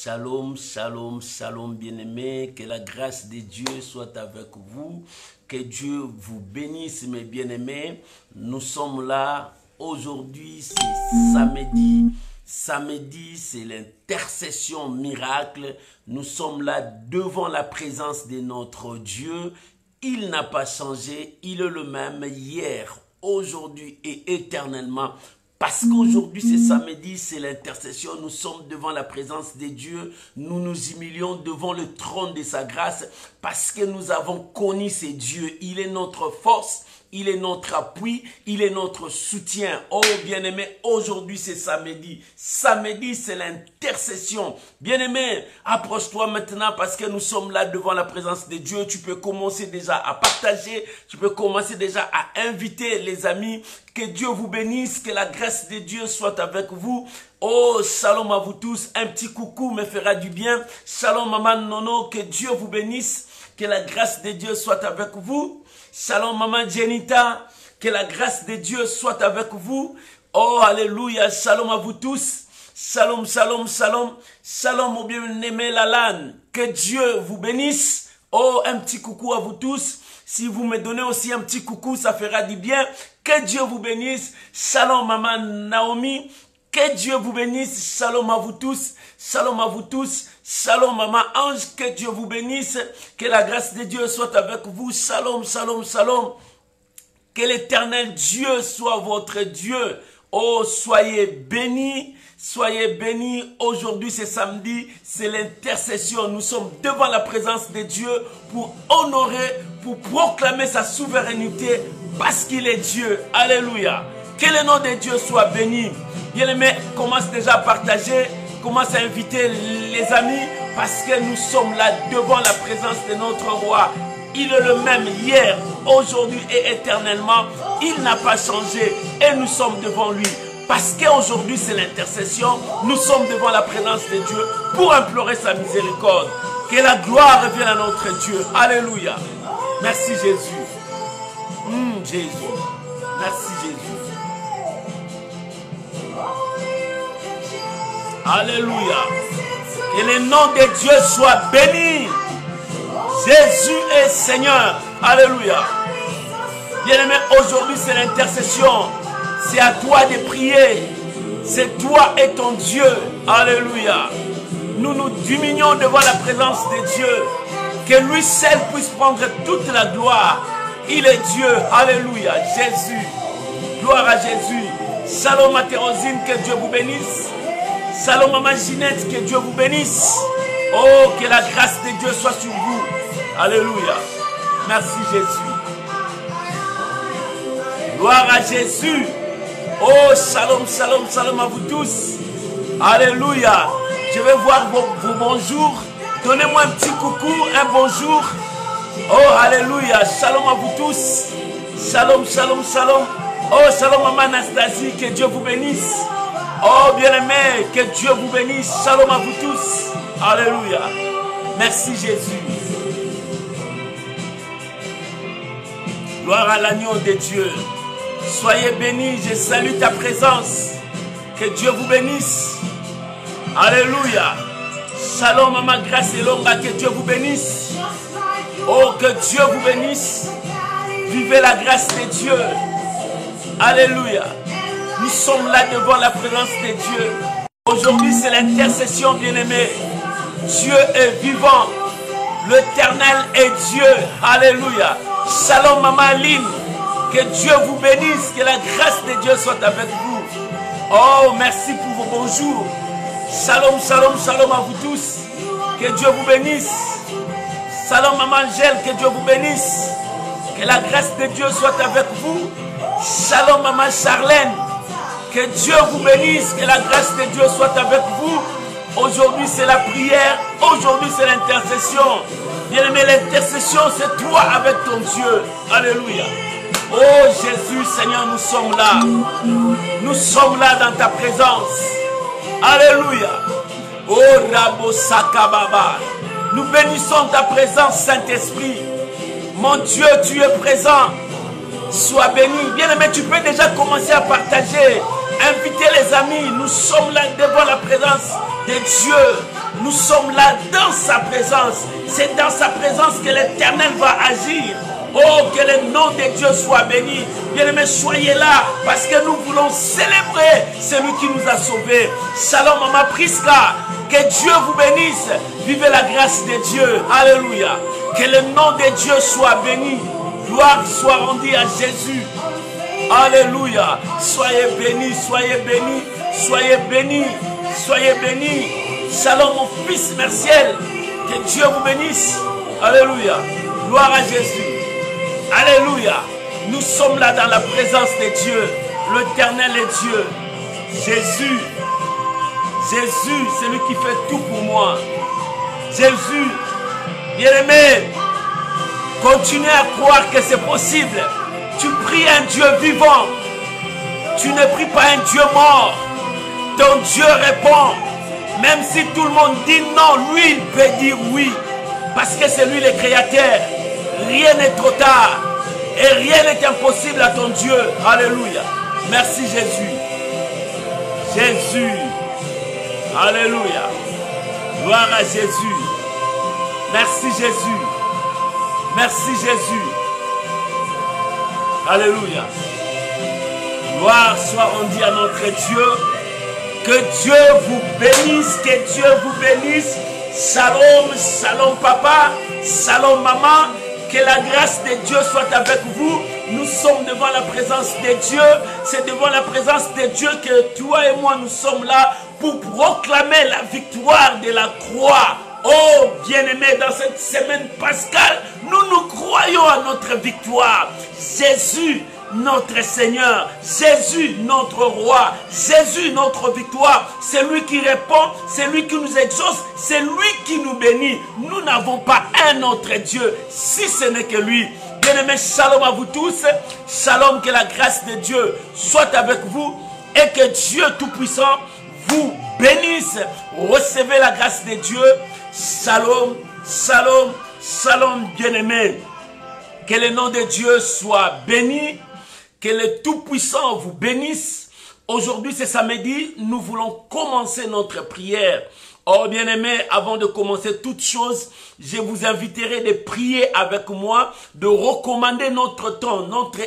Shalom, shalom, shalom, bien-aimés. Que la grâce de Dieu soit avec vous. Que Dieu vous bénisse, mes bien-aimés. Nous sommes là. Aujourd'hui, c'est samedi. Samedi, c'est l'intercession miracle. Nous sommes là devant la présence de notre Dieu. Il n'a pas changé. Il est le même hier, aujourd'hui et éternellement. Parce qu'aujourd'hui c'est samedi, c'est l'intercession, nous sommes devant la présence de Dieu, nous nous humilions devant le trône de sa grâce parce que nous avons connu ce Dieu. Il est notre force, il est notre appui, il est notre soutien. Oh bien-aimé, aujourd'hui c'est samedi. Samedi c'est l'intercession. Bien-aimé, approche-toi maintenant parce que nous sommes là devant la présence de Dieu. Tu peux commencer déjà à partager, tu peux commencer déjà à inviter les amis. Que Dieu vous bénisse, que la grâce de Dieu soit avec vous. Oh, shalom à vous tous. Un petit coucou me fera du bien. Shalom maman Nono, que Dieu vous bénisse, que la grâce de Dieu soit avec vous. Shalom maman Jenita, que la grâce de Dieu soit avec vous. Oh, alléluia, shalom à vous tous. Shalom, shalom, shalom. Shalom au bien-aimé Lalan, que Dieu vous bénisse. Oh, un petit coucou à vous tous. Si vous me donnez aussi un petit coucou, ça fera du bien. Que Dieu vous bénisse. Shalom maman Naomi. Que Dieu vous bénisse. Shalom à vous tous. Shalom à vous tous. Shalom maman Ange. Que Dieu vous bénisse. Que la grâce de Dieu soit avec vous. Shalom, shalom, shalom. Que l'éternel Dieu soit votre Dieu. Oh, soyez bénis. Soyez bénis. Aujourd'hui, c'est samedi. C'est l'intercession. Nous sommes devant la présence de Dieu pour honorer, pour proclamer sa souveraineté parce qu'il est Dieu. Alléluia. Que le nom de Dieu soit béni. Bien-aimés, commence déjà à partager. Commence à inviter les amis parce que nous sommes là devant la présence de notre roi. Il est le même hier, aujourd'hui et éternellement. Il n'a pas changé et nous sommes devant lui. Parce qu'aujourd'hui c'est l'intercession, nous sommes devant la présence de Dieu pour implorer sa miséricorde. Que la gloire revienne à notre Dieu. Alléluia. Merci Jésus. Jésus. Merci Jésus. Alléluia. Que le nom de Dieu soit béni. Jésus est Seigneur. Alléluia. Bien-aimé, aujourd'hui c'est l'intercession. C'est à toi de prier. C'est toi et ton Dieu. Alléluia. Nous nous diminuons devant la présence de Dieu. Que lui seul puisse prendre toute la gloire. Il est Dieu. Alléluia. Jésus. Gloire à Jésus. Shalom à Thérosine, que Dieu vous bénisse. Shalom à Maman Ginette, que Dieu vous bénisse. Oh, que la grâce de Dieu soit sur vous. Alléluia. Merci Jésus. Gloire à Jésus. Oh, shalom, shalom, shalom à vous tous. Alléluia. Je vais voir vos bonjours. Donnez-moi un petit coucou, un bonjour. Oh, alléluia. Shalom à vous tous. Shalom, shalom, shalom. Oh, shalom maman Anastasie, que Dieu vous bénisse. Oh, bien-aimé, que Dieu vous bénisse. Shalom à vous tous. Alléluia. Merci Jésus. Gloire à l'agneau de Dieu. Soyez bénis, je salue ta présence. Que Dieu vous bénisse. Alléluia. Shalom, maman Grâce et Longa, que Dieu vous bénisse. Oh, que Dieu vous bénisse. Vivez la grâce de Dieu. Alléluia. Nous sommes là devant la présence de Dieu. Aujourd'hui, c'est l'intercession, bien-aimée. Dieu est vivant. L'Éternel est Dieu. Alléluia. Shalom, maman Aline. Que Dieu vous bénisse, que la grâce de Dieu soit avec vous. Oh, merci pour vos bonjours. Shalom, shalom, shalom à vous tous. Que Dieu vous bénisse. Shalom, maman Angèle, que Dieu vous bénisse. Que la grâce de Dieu soit avec vous. Shalom, maman Charlène. Que Dieu vous bénisse, que la grâce de Dieu soit avec vous. Aujourd'hui, c'est la prière. Aujourd'hui, c'est l'intercession. Bien-aimé, l'intercession, c'est toi avec ton Dieu. Alléluia. Oh Jésus, Seigneur, nous sommes là. Nous sommes là dans ta présence. Alléluia. Oh Rabo Sakababa. Nous bénissons ta présence, Saint-Esprit. Mon Dieu, tu es présent. Sois béni. Bien-aimé, tu peux déjà commencer à partager. Inviter les amis. Nous sommes là devant la présence présence de Dieu. Nous sommes là dans sa présence. C'est dans sa présence que l'Éternel va agir. Oh, que le nom de Dieu soit béni. Bien-aimés, soyez là parce que nous voulons célébrer celui qui nous a sauvés. Shalom, Maman Priska. Que Dieu vous bénisse. Vivez la grâce de Dieu. Alléluia. Que le nom de Dieu soit béni. Gloire soit rendue à Jésus. Alléluia. Soyez bénis, soyez bénis, soyez bénis, soyez bénis. Shalom, mon fils Merciel. Que Dieu vous bénisse. Alléluia. Gloire à Jésus. Alléluia. Nous sommes là dans la présence de Dieu. L'Éternel est Dieu. Jésus. Jésus, c'est lui qui fait tout pour moi. Jésus. Bien-aimé, continuez à croire que c'est possible. Tu pries un Dieu vivant. Tu ne pries pas un Dieu mort. Ton Dieu répond. Même si tout le monde dit non, lui il peut dire oui. Parce que c'est lui le créateur. Rien n'est trop tard. Et rien n'est impossible à ton Dieu. Alléluia. Merci Jésus. Jésus. Alléluia. Gloire à Jésus. Merci Jésus. Merci Jésus. Alléluia. Gloire soit rendue à notre Dieu. Que Dieu vous bénisse. Que Dieu vous bénisse. Shalom, shalom papa. Shalom maman. Que la grâce de Dieu soit avec vous. Nous sommes devant la présence de Dieu. C'est devant la présence de Dieu que toi et moi nous sommes là pour proclamer la victoire de la croix. Oh bien-aimés, dans cette semaine pascale, nous croyons à notre victoire. Jésus, notre Seigneur, Jésus, notre Roi, Jésus, notre victoire, c'est lui qui répond, c'est lui qui nous exauce, c'est lui qui nous bénit. Nous n'avons pas un autre Dieu, si ce n'est que lui. Bien-aimés, shalom à vous tous, shalom, que la grâce de Dieu soit avec vous et que Dieu Tout-Puissant vous bénisse. Recevez la grâce de Dieu. Shalom, shalom, shalom, bien-aimés. Que le nom de Dieu soit béni. Que le Tout-Puissant vous bénisse. Aujourd'hui, c'est samedi. Nous voulons commencer notre prière. Oh, bien-aimés, avant de commencer toute chose, je vous inviterai de prier avec moi, de recommander notre temps, notre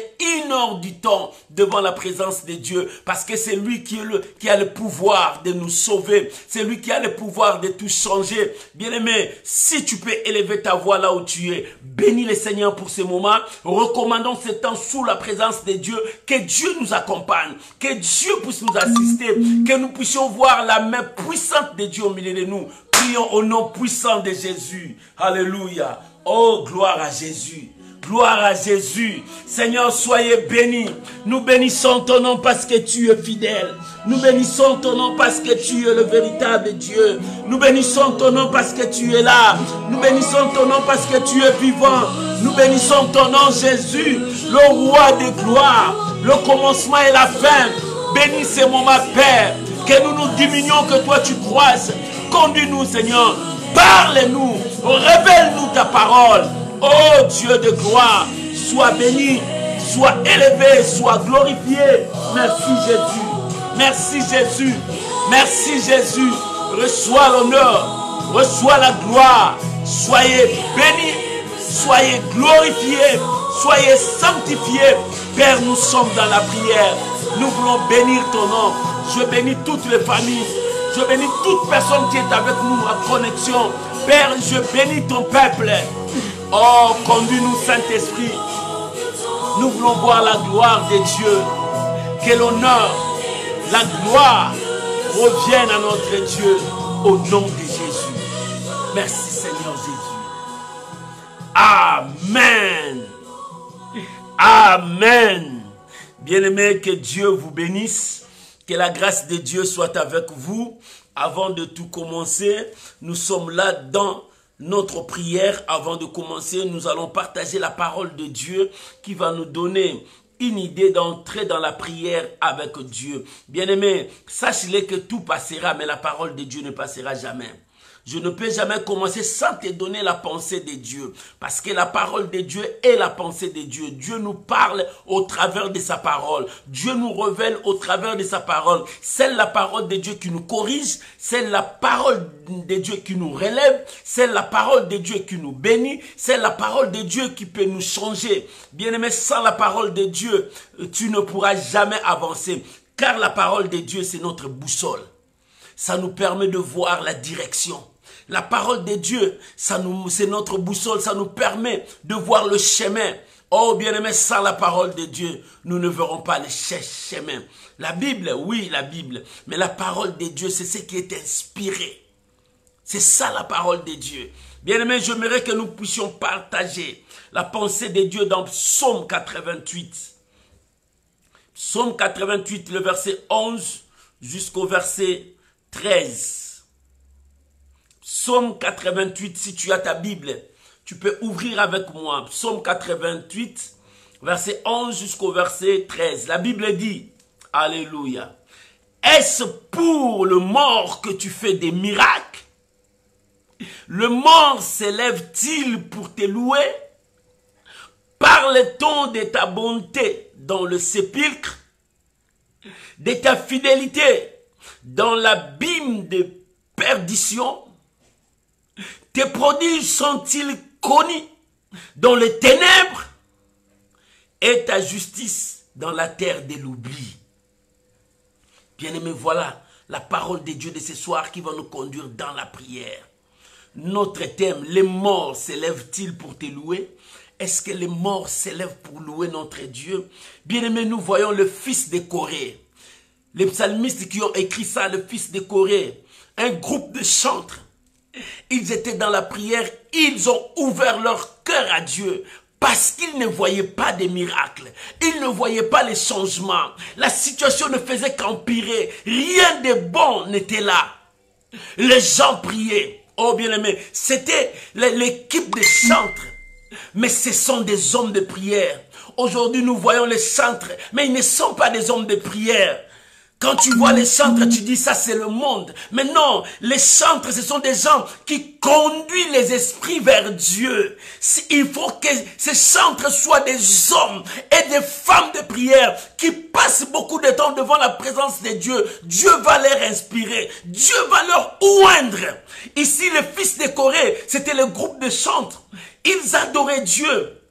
1 heure du temps devant la présence de Dieu. Parce que c'est lui qui a le pouvoir de nous sauver. C'est lui qui a le pouvoir de tout changer. Bien-aimé, si tu peux élever ta voix là où tu es, bénis le Seigneur pour ce moment. Recommandons ce temps sous la présence de Dieu. Que Dieu nous accompagne. Que Dieu puisse nous assister. Que nous puissions voir la main puissante de Dieu au milieu de nous. Prions au nom puissant de Jésus. Alléluia. Oh, gloire à Jésus. Gloire à Jésus. Seigneur, soyez bénis. Nous bénissons ton nom parce que tu es fidèle. Nous bénissons ton nom parce que tu es le véritable Dieu. Nous bénissons ton nom parce que tu es là. Nous bénissons ton nom parce que tu es vivant. Nous bénissons ton nom, Jésus, le roi de gloire, le commencement et la fin. Bénis ce moment, Père. Que nous nous diminuions, que toi tu croisses. Conduis-nous, Seigneur. Parle-nous. Révèle-nous ta parole. Oh Dieu de gloire, sois béni, sois élevé, sois glorifié. Merci Jésus. Merci Jésus. Merci Jésus. Reçois l'honneur. Reçois la gloire. Soyez bénis. Soyez glorifiés. Soyez sanctifiés. Père, nous sommes dans la prière. Nous voulons bénir ton nom. Je bénis toutes les familles. Je bénis toute personne qui est avec nous en connexion. Père, je bénis ton peuple. Oh, conduis-nous, Saint-Esprit. Nous voulons voir la gloire de Dieu. Que l'honneur, la gloire revienne à notre Dieu au nom de Jésus. Merci Seigneur Jésus. Amen. Amen. Bien-aimés, que Dieu vous bénisse. Que la grâce de Dieu soit avec vous. Avant de tout commencer, nous sommes là dans notre prière. Avant de commencer, nous allons partager la parole de Dieu qui va nous donner une idée d'entrer dans la prière avec Dieu. Bien-aimés, sachez-le que tout passera, mais la parole de Dieu ne passera jamais. Je ne peux jamais commencer sans te donner la pensée de Dieu. Parce que la parole de Dieu est la pensée de Dieu. Dieu nous parle au travers de sa parole. Dieu nous révèle au travers de sa parole. C'est la parole de Dieu qui nous corrige. C'est la parole de Dieu qui nous relève. C'est la parole de Dieu qui nous bénit. C'est la parole de Dieu qui peut nous changer. Bien-aimé, sans la parole de Dieu, tu ne pourras jamais avancer. Car la parole de Dieu, c'est notre boussole. Ça nous permet de voir la direction. La parole de Dieu, c'est notre boussole, ça nous permet de voir le chemin. Oh bien-aimé, sans la parole de Dieu, nous ne verrons pas le chemin. La Bible, oui, la Bible, mais la parole de Dieu, c'est ce qui est inspiré. C'est ça la parole de Dieu. Bien-aimé, j'aimerais que nous puissions partager la pensée de Dieu dans Psaume 88. Psaume 88, le verset 11 jusqu'au verset 13. Psaume 88, si tu as ta Bible, tu peux ouvrir avec moi. Psaume 88, verset 11 jusqu'au verset 13. La Bible dit, alléluia. Est-ce pour le mort que tu fais des miracles? Le mort s'élève-t-il pour te louer? Parle-t-on de ta bonté dans le sépulcre, de ta fidélité dans l'abîme de perdition? Tes prodiges sont-ils connus dans les ténèbres et ta justice dans la terre de l'oubli? Bien-aimés, voilà la parole de Dieu de ce soir qui va nous conduire dans la prière. Notre thème, les morts s'élèvent-ils pour te louer? Est-ce que les morts s'élèvent pour louer notre Dieu? Bien-aimés, nous voyons le fils de Corée. Les psalmistes qui ont écrit ça, le fils de Corée, un groupe de chantres. Ils étaient dans la prière, ils ont ouvert leur cœur à Dieu parce qu'ils ne voyaient pas des miracles, ils ne voyaient pas les changements. La situation ne faisait qu'empirer, rien de bon n'était là. Les gens priaient. Oh bien-aimé, c'était l'équipe des chantres, mais ce sont des hommes de prière. Aujourd'hui, nous voyons les chantres, mais ils ne sont pas des hommes de prière. Quand tu vois les chantres, tu dis ça c'est le monde. Mais non, les chantres, ce sont des gens qui conduisent les esprits vers Dieu. Il faut que ces chantres soient des hommes et des femmes de prière qui passent beaucoup de temps devant la présence de Dieu. Dieu va leur inspirer. Dieu va leur oindre. Ici, le fils de Corée, c'était le groupe de chantres. Ils adoraient Dieu.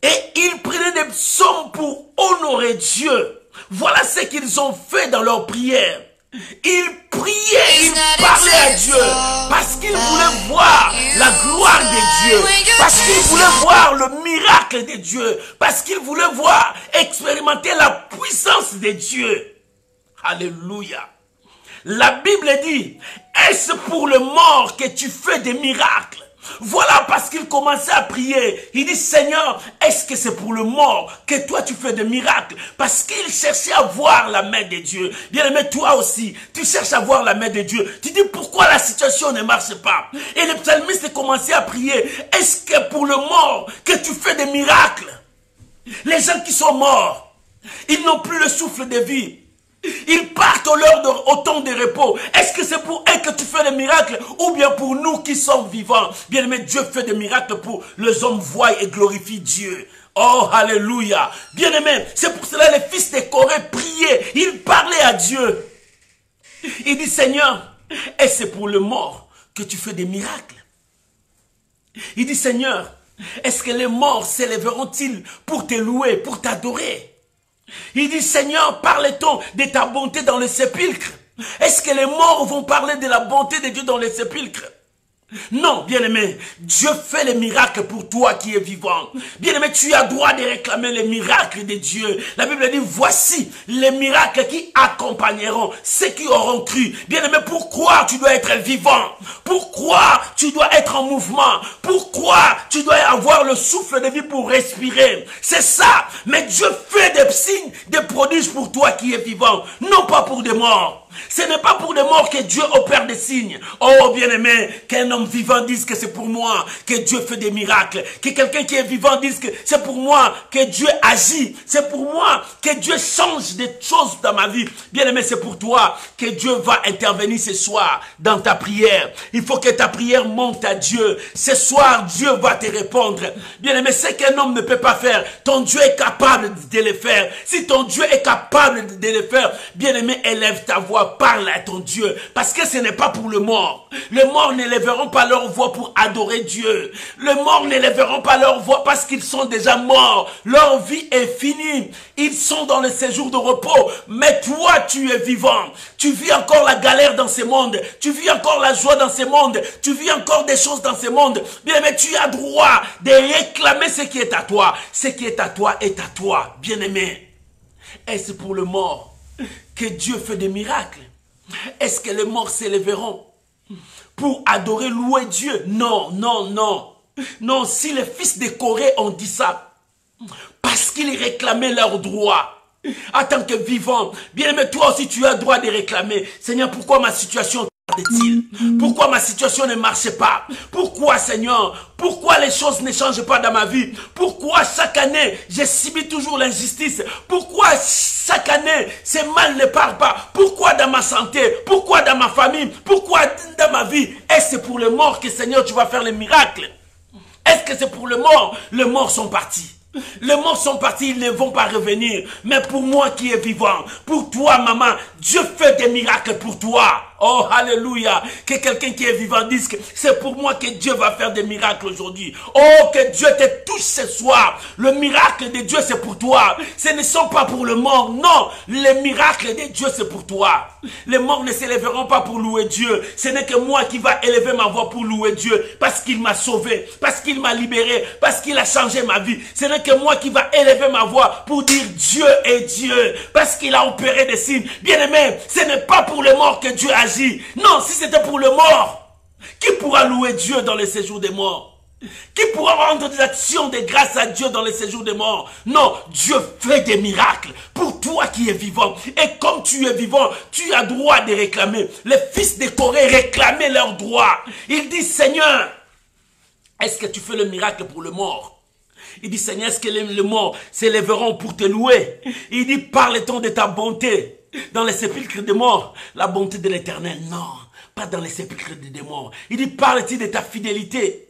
Et ils prenaient des psaumes pour honorer Dieu. Voilà ce qu'ils ont fait dans leur prière. Ils priaient, ils parlaient à Dieu parce qu'ils voulaient voir la gloire de Dieu, parce qu'ils voulaient voir le miracle de Dieu, parce qu'ils voulaient voir, expérimenter la puissance de Dieu. Alléluia. La Bible dit, est-ce pour le mort que tu fais des miracles? Voilà parce qu'il commençait à prier. Il dit, Seigneur, est-ce que c'est pour le mort que toi tu fais des miracles? Parce qu'il cherchait à voir la main de Dieu. Bien-aimé, toi aussi, tu cherches à voir la main de Dieu. Tu dis, pourquoi la situation ne marche pas? Et le psalmiste commençait à prier. Est-ce que pour le mort que tu fais des miracles? Les gens qui sont morts, ils n'ont plus le souffle de vie. Ils partent au temps de repos. Est-ce que c'est pour eux que tu fais des miracles ou bien pour nous qui sommes vivants? Bien aimé, Dieu fait des miracles pour les hommes voient et glorifient Dieu. Oh, alléluia. Bien aimé, c'est pour cela que les fils de Corée priaient. Ils parlaient à Dieu. Il dit, Seigneur, est-ce pour le mort que tu fais des miracles? Il dit, Seigneur, est-ce que les morts s'élèveront-ils pour te louer, pour t'adorer? Il dit, Seigneur, parle-t-on de ta bonté dans le sépulcre? Est-ce que les morts vont parler de la bonté de Dieu dans le sépulcre? Non, bien-aimé, Dieu fait les miracles pour toi qui es vivant. Bien-aimé, tu as droit de réclamer les miracles de Dieu. La Bible dit, voici les miracles qui accompagneront ceux qui auront cru. Bien-aimé, pourquoi tu dois être vivant? Pourquoi tu dois être en mouvement? Pourquoi tu dois avoir le souffle de vie pour respirer? C'est ça. Mais Dieu fait des signes, des prodiges pour toi qui es vivant. Non pas pour des morts. Ce n'est pas pour les morts que Dieu opère des signes. Oh bien-aimé, qu'un homme vivant dise que c'est pour moi que Dieu fait des miracles. Que quelqu'un qui est vivant dise que c'est pour moi que Dieu agit. C'est pour moi que Dieu change des choses dans ma vie. Bien-aimé, c'est pour toi que Dieu va intervenir ce soir dans ta prière. Il faut que ta prière monte à Dieu. Ce soir, Dieu va te répondre. Bien-aimé, ce qu'un homme ne peut pas faire, ton Dieu est capable de le faire. Si ton Dieu est capable de le faire, bien-aimé, élève ta voix, parle à ton Dieu. Parce que ce n'est pas pour le mort. Les morts n'élèveront pas leur voix pour adorer Dieu. Les morts n'élèveront pas leur voix parce qu'ils sont déjà morts. Leur vie est finie. Ils sont dans le séjour de repos. Mais toi, tu es vivant. Tu vis encore la galère dans ce monde. Tu vis encore la joie dans ce monde. Tu vis encore des choses dans ce monde. Bien-aimé, tu as droit de réclamer ce qui est à toi. Ce qui est à toi est à toi, bien-aimé. Est-ce pour le mort que Dieu fait des miracles? Est-ce que les morts s'élèveront pour adorer, louer Dieu? Non, non, non. Non, si les fils de Corée ont dit ça, parce qu'ils réclamaient leurs droits en tant que vivants. Bien-aimé, toi aussi tu as le droit de réclamer. Seigneur, pourquoi ma situation tarde-t-il? Pourquoi ma situation ne marche pas? Pourquoi, Seigneur? Pourquoi les choses ne changent pas dans ma vie? Pourquoi chaque année je subis toujours l'injustice? Pourquoi chaque année ce mal ne part pas? Pourquoi dans ma santé? Pourquoi dans ma famille? Pourquoi dans ma vie? Est-ce pour les morts que, Seigneur, tu vas faire les miracles? Est-ce que c'est pour les morts? Les morts sont partis. Les morts sont partis, ils ne vont pas revenir. Mais pour moi qui est vivant, pour toi, maman, Dieu fait des miracles pour toi. Oh, alléluia. Que quelqu'un qui est vivant dise que c'est pour moi que Dieu va faire des miracles aujourd'hui. Oh, que Dieu te touche ce soir. Le miracle de Dieu, c'est pour toi. Ce ne sont pas pour le mort. Non, les miracles de Dieu, c'est pour toi. Les morts ne s'élèveront pas pour louer Dieu. Ce n'est que moi qui va élever ma voix pour louer Dieu. Parce qu'il m'a sauvé. Parce qu'il m'a libéré. Parce qu'il a changé ma vie. Ce n'est que moi qui va élever ma voix pour dire Dieu est Dieu. Parce qu'il a opéré des signes. Bien-aimé, ce n'est pas pour les morts que Dieu agit. Non, si c'était pour le mort, qui pourra louer Dieu dans le séjour des morts? Qui pourra rendre des actions de grâce à Dieu dans le séjour des morts? Non, Dieu fait des miracles pour toi qui es vivant. Et comme tu es vivant, tu as droit de réclamer. Les fils de Corée réclamaient leurs droits. Ils disent, Seigneur, est-ce que tu fais le miracle pour le mort? Il dit, Seigneur, est-ce que les morts s'élèveront pour te louer? Il dit, parle-t-on de ta bonté dans les sépulcres des morts? La bonté de l'Éternel, non, pas dans les sépulcres des morts. Il dit, parle-t-il de ta fidélité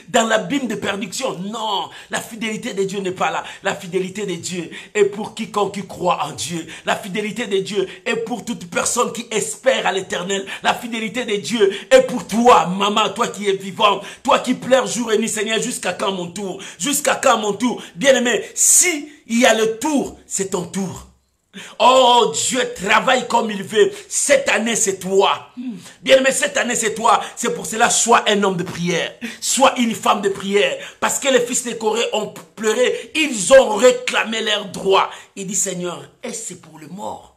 dans l'abîme de perdition? Non, la fidélité de Dieu n'est pas là. La fidélité de Dieu est pour quiconque croit en Dieu. La fidélité de Dieu est pour toute personne qui espère à l'Éternel. La fidélité de Dieu est pour toi, maman, toi qui es vivant, toi qui pleures jour et nuit, Seigneur, jusqu'à quand mon tour? Jusqu'à quand mon tour? Bien-aimé, si il y a le tour, c'est ton tour. Oh, Dieu travaille comme il veut. Cette année, c'est toi. Bien-aimé, cette année, c'est toi. C'est pour cela, sois un homme de prière. Sois une femme de prière. Parce que les fils de Corée ont pleuré. Ils ont réclamé leurs droits. Il dit, Seigneur, est-ce pour le mort?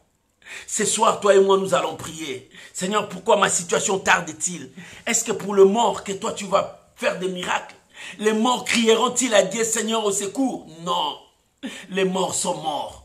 Ce soir, toi et moi, nous allons prier. Seigneur, pourquoi ma situation tarde-t-il? Est-ce que pour le mort que toi, tu vas faire des miracles? Les morts crieront-ils à Dieu, Seigneur, au secours? Non. Les morts sont morts.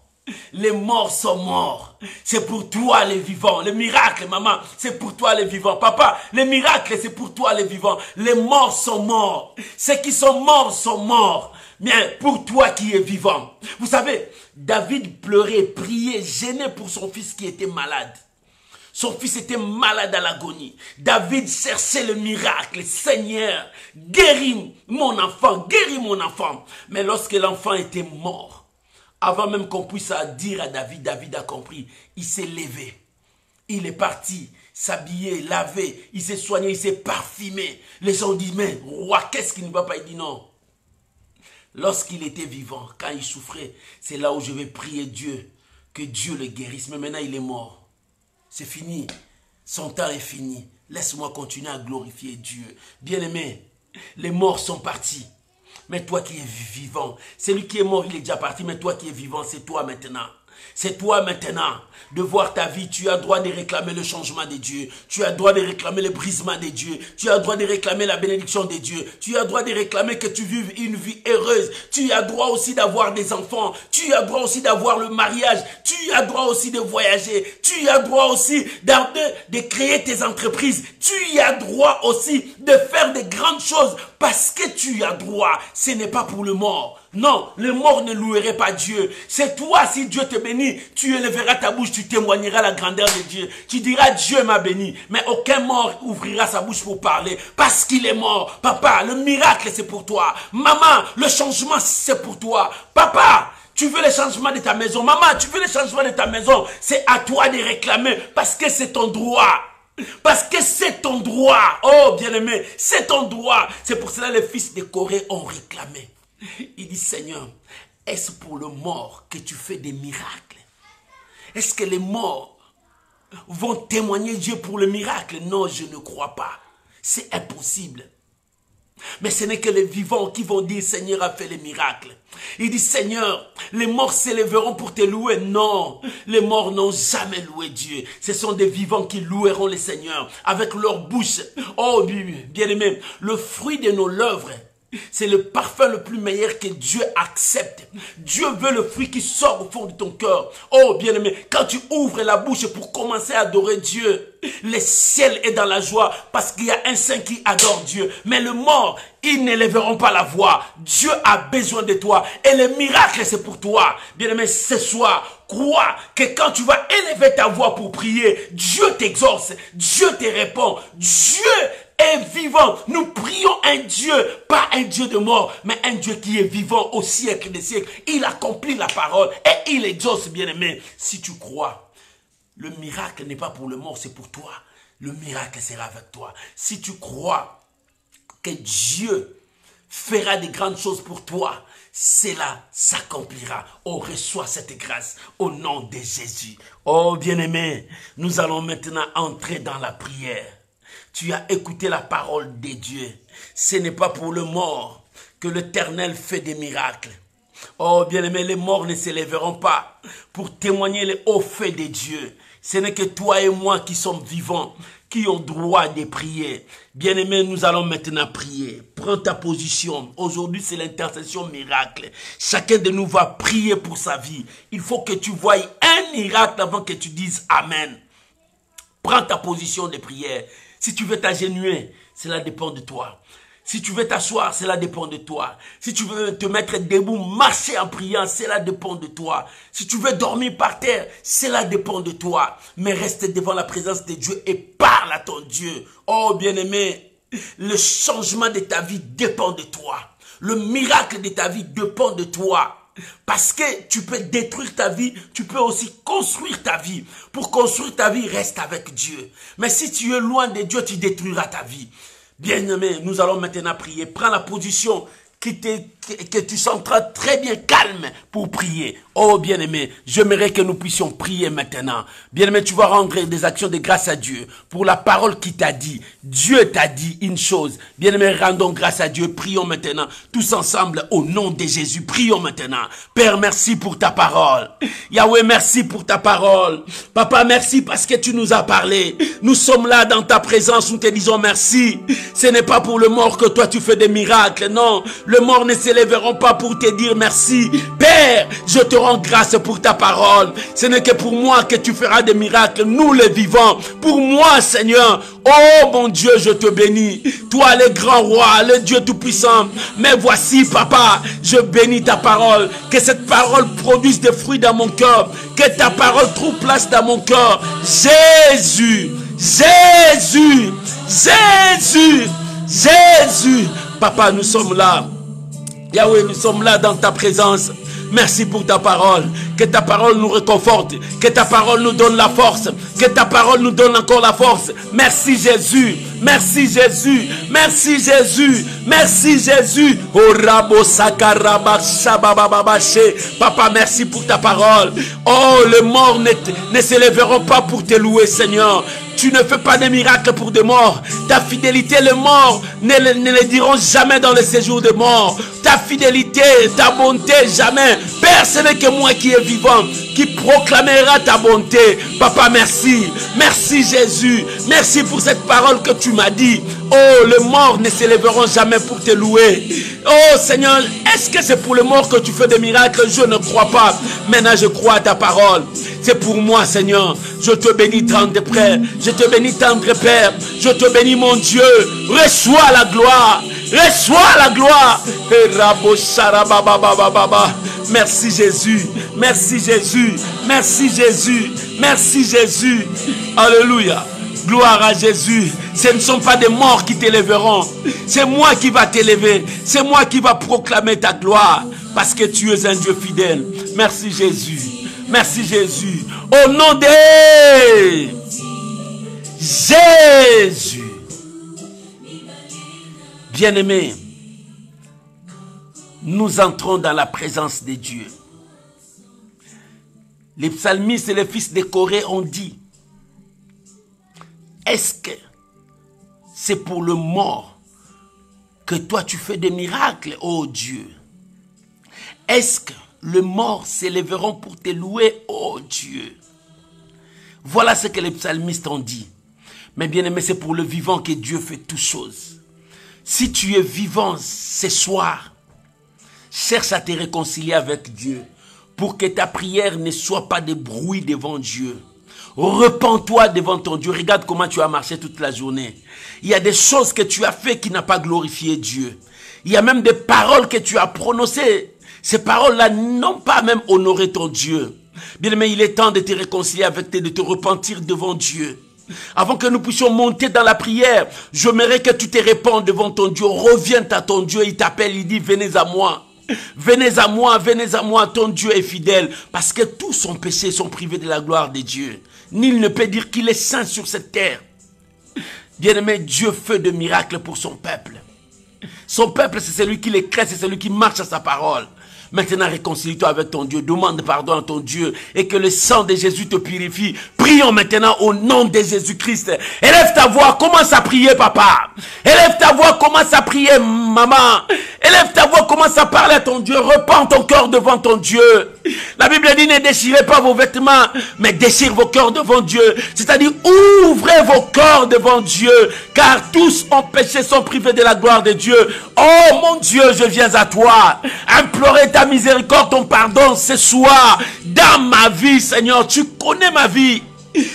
Les morts sont morts. C'est pour toi les vivants. Les miracles, maman, c'est pour toi les vivants. Papa, les miracles, c'est pour toi les vivants. Les morts sont morts. Ceux qui sont morts. Mais pour toi qui es vivant. Vous savez, David pleurait, priait, gênait pour son fils qui était malade. Son fils était malade à l'agonie. David cherchait le miracle. Seigneur, guéris mon enfant, guéris mon enfant. Mais lorsque l'enfant était mort, avant même qu'on puisse dire à David, David a compris. Il s'est levé. Il est parti s'habiller, laver. Il s'est soigné, il s'est parfumé. Les gens disent, mais roi, qu'est-ce qui ne va pas? Il dit non. Lorsqu'il était vivant, quand il souffrait, c'est là où je vais prier Dieu. Que Dieu le guérisse. Mais maintenant, il est mort. C'est fini. Son temps est fini. Laisse-moi continuer à glorifier Dieu. Bien-aimé, les morts sont partis. Mais toi qui es vivant, celui qui est mort, il est déjà parti, mais toi qui es vivant, c'est toi maintenant. C'est toi maintenant de voir ta vie. Tu as droit de réclamer le changement de Dieu. Tu as droit de réclamer le brisement de Dieu. Tu as droit de réclamer la bénédiction de Dieu. Tu as droit de réclamer que tu vives une vie heureuse. Tu as droit aussi d'avoir des enfants. Tu as droit aussi d'avoir le mariage. Tu as droit aussi de voyager. Tu as droit aussi de créer tes entreprises. Tu as droit aussi de faire de grandes choses parce que tu as droit. Ce n'est pas pour le mort. Non, le mort ne louerait pas Dieu. C'est toi, si Dieu te bénit, tu élèveras ta bouche, tu témoigneras la grandeur de Dieu. Tu diras, Dieu m'a béni. Mais aucun mort ouvrira sa bouche pour parler parce qu'il est mort. Papa, le miracle, c'est pour toi. Maman, le changement, c'est pour toi. Papa, tu veux le changement de ta maison. Maman, tu veux le changement de ta maison. C'est à toi de réclamer parce que c'est ton droit. Parce que c'est ton droit. Oh, bien-aimé, c'est ton droit. C'est pour cela que les fils de Corée ont réclamé. Il dit, Seigneur, est-ce pour le mort que tu fais des miracles? Est-ce que les morts vont témoigner Dieu pour le miracle? Non, je ne crois pas. C'est impossible. Mais ce n'est que les vivants qui vont dire, Seigneur a fait les miracles. Il dit, Seigneur, les morts s'élèveront pour te louer. Non, les morts n'ont jamais loué Dieu. Ce sont des vivants qui loueront le Seigneur avec leur bouche. Oh, bien-aimé, le fruit de nos lèvres, c'est le parfum le plus meilleur que Dieu accepte. Dieu veut le fruit qui sort au fond de ton cœur. Oh bien-aimé, quand tu ouvres la bouche pour commencer à adorer Dieu, le ciel est dans la joie parce qu'il y a un saint qui adore Dieu. Mais le mort, ils n'élèveront pas la voix. Dieu a besoin de toi et le miracle c'est pour toi. Bien-aimé, ce soir, crois que quand tu vas élever ta voix pour prier, Dieu t'exauce, Dieu te répond, Dieu est vivant. Nous prions un Dieu, pas un Dieu de mort, mais un Dieu qui est vivant au siècle des siècles. Il accomplit la parole et il exauce, bien-aimé. Si tu crois, le miracle n'est pas pour le mort, c'est pour toi. Le miracle sera avec toi. Si tu crois que Dieu fera de grandes choses pour toi, cela s'accomplira. On reçoit cette grâce au nom de Jésus. Oh bien-aimé, nous allons maintenant entrer dans la prière. Tu as écouté la parole de Dieu. Ce n'est pas pour le mort que l'Éternel fait des miracles. Oh bien-aimé, les morts ne s'élèveront pas pour témoigner les hauts faits de Dieu. Ce n'est que toi et moi qui sommes vivants, qui ont droit de prier. Bien-aimé, nous allons maintenant prier. Prends ta position. Aujourd'hui, c'est l'intercession miracle. Chacun de nous va prier pour sa vie. Il faut que tu voies un miracle avant que tu dises Amen. Prends ta position de prière. Si tu veux t'agenouiller, cela dépend de toi. Si tu veux t'asseoir, cela dépend de toi. Si tu veux te mettre debout, marcher en priant, cela dépend de toi. Si tu veux dormir par terre, cela dépend de toi. Mais reste devant la présence de Dieu et parle à ton Dieu. Oh bien-aimé, le changement de ta vie dépend de toi. Le miracle de ta vie dépend de toi. Parce que tu peux détruire ta vie, tu peux aussi construire ta vie. Pour construire ta vie, reste avec Dieu. Mais si tu es loin de Dieu, tu détruiras ta vie. Bien-aimé, nous allons maintenant prier. Prends la position que tu sentiras très bien calme pour prier. Oh bien-aimé, j'aimerais que nous puissions prier maintenant. Bien-aimé, tu vas rendre des actions de grâce à Dieu pour la parole qu'il t'a dit. Dieu t'a dit une chose. Bien-aimé, rendons grâce à Dieu. Prions maintenant tous ensemble au nom de Jésus. Prions maintenant. Père, merci pour ta parole. Yahweh, merci pour ta parole. Papa, merci parce que tu nous as parlé. Nous sommes là dans ta présence. Nous te disons merci. Ce n'est pas pour le mort que toi tu fais des miracles. Non, le mort ne s'élèveront pas pour te dire merci. Père, je te rends grâce pour ta parole. Ce n'est que pour moi que tu feras des miracles, nous les vivants. Pour moi, Seigneur, oh mon Dieu, je te bénis. Toi, le grand roi, le Dieu tout-puissant. Mais voici, Papa, je bénis ta parole. Que cette parole produise des fruits dans mon cœur. Que ta parole trouve place dans mon cœur. Jésus, Jésus, Jésus, Jésus. Papa, nous sommes là. Yahweh, nous sommes là dans ta présence. Merci pour ta parole. Que ta parole nous réconforte. Que ta parole nous donne la force. Que ta parole nous donne encore la force. Merci Jésus. Merci Jésus. Merci Jésus. Merci Jésus. Papa, merci pour ta parole. Oh, les morts ne se lèveront pas pour te louer, Seigneur. Tu ne fais pas de miracles pour des morts. Ta fidélité, les morts ne le diront jamais dans le séjour des morts. Ta fidélité, ta bonté, jamais. Père, ce n'est que moi qui est vivant, qui proclamera ta bonté. Papa, merci. Merci Jésus. Merci pour cette parole que tu m'as dit. Oh, les morts ne se lèveront jamais pour te louer. Oh Seigneur, est-ce que c'est pour les morts que tu fais des miracles? Je ne crois pas. Maintenant, je crois à ta parole. C'est pour moi, Seigneur. Je te bénis, tendre Père. Je te bénis, tendre Père. Je te bénis, mon Dieu. Reçois la gloire. Reçois la gloire. Merci Jésus. Merci Jésus. Merci Jésus. Merci Jésus. Alléluia. Gloire à Jésus. Ce ne sont pas des morts qui t'élèveront. C'est moi qui va t'élever. C'est moi qui va proclamer ta gloire. Parce que tu es un Dieu fidèle. Merci Jésus. Merci Jésus. Au nom de Jésus. Bien-aimés, nous entrons dans la présence de Dieu. Les psalmistes et les fils de Corée ont dit: est-ce que c'est pour le mort que toi tu fais des miracles, ô Dieu? Est-ce que les morts s'élèveront pour te louer, ô Dieu? Voilà ce que les psalmistes ont dit. Mais bien aimé, c'est pour le vivant que Dieu fait toutes choses. Si tu es vivant ce soir, cherche à te réconcilier avec Dieu pour que ta prière ne soit pas de bruit devant Dieu. Repens-toi devant ton Dieu. Regarde comment tu as marché toute la journée. Il y a des choses que tu as fait qui n'ont pas glorifié Dieu. Il y a même des paroles que tu as prononcées. Ces paroles-là n'ont pas même honoré ton Dieu. Bien aimé, il est temps de te réconcilier avec Dieu, de te repentir devant Dieu. Avant que nous puissions monter dans la prière, j'aimerais que tu te répandes devant ton Dieu. Reviens à ton Dieu, il t'appelle, il dit: venez à moi. Venez à moi, ton Dieu est fidèle. Parce que tous son péché sont privés de la gloire de Dieu. Nul ne peut dire qu'il est saint sur cette terre. Bien-aimé, Dieu fait de miracles pour son peuple. Son peuple, c'est celui qui les crée, c'est celui qui marche à sa parole. Maintenant, réconcilie-toi avec ton Dieu. Demande pardon à ton Dieu. Et que le sang de Jésus te purifie. Prions maintenant au nom de Jésus-Christ. Élève ta voix. Commence à prier, papa. Élève ta voix. Commence à prier, maman. Élève ta voix. Commence à parler à ton Dieu. Repends ton cœur devant ton Dieu. La Bible dit: ne déchirez pas vos vêtements, mais déchirez vos cœurs devant Dieu. C'est-à-dire, ouvrez vos cœurs devant Dieu. Car tous ont péché, sont privés de la gloire de Dieu. Oh mon Dieu, je viens à toi. Implorer ta miséricorde, ton pardon ce soir. Dans ma vie, Seigneur, tu connais ma vie.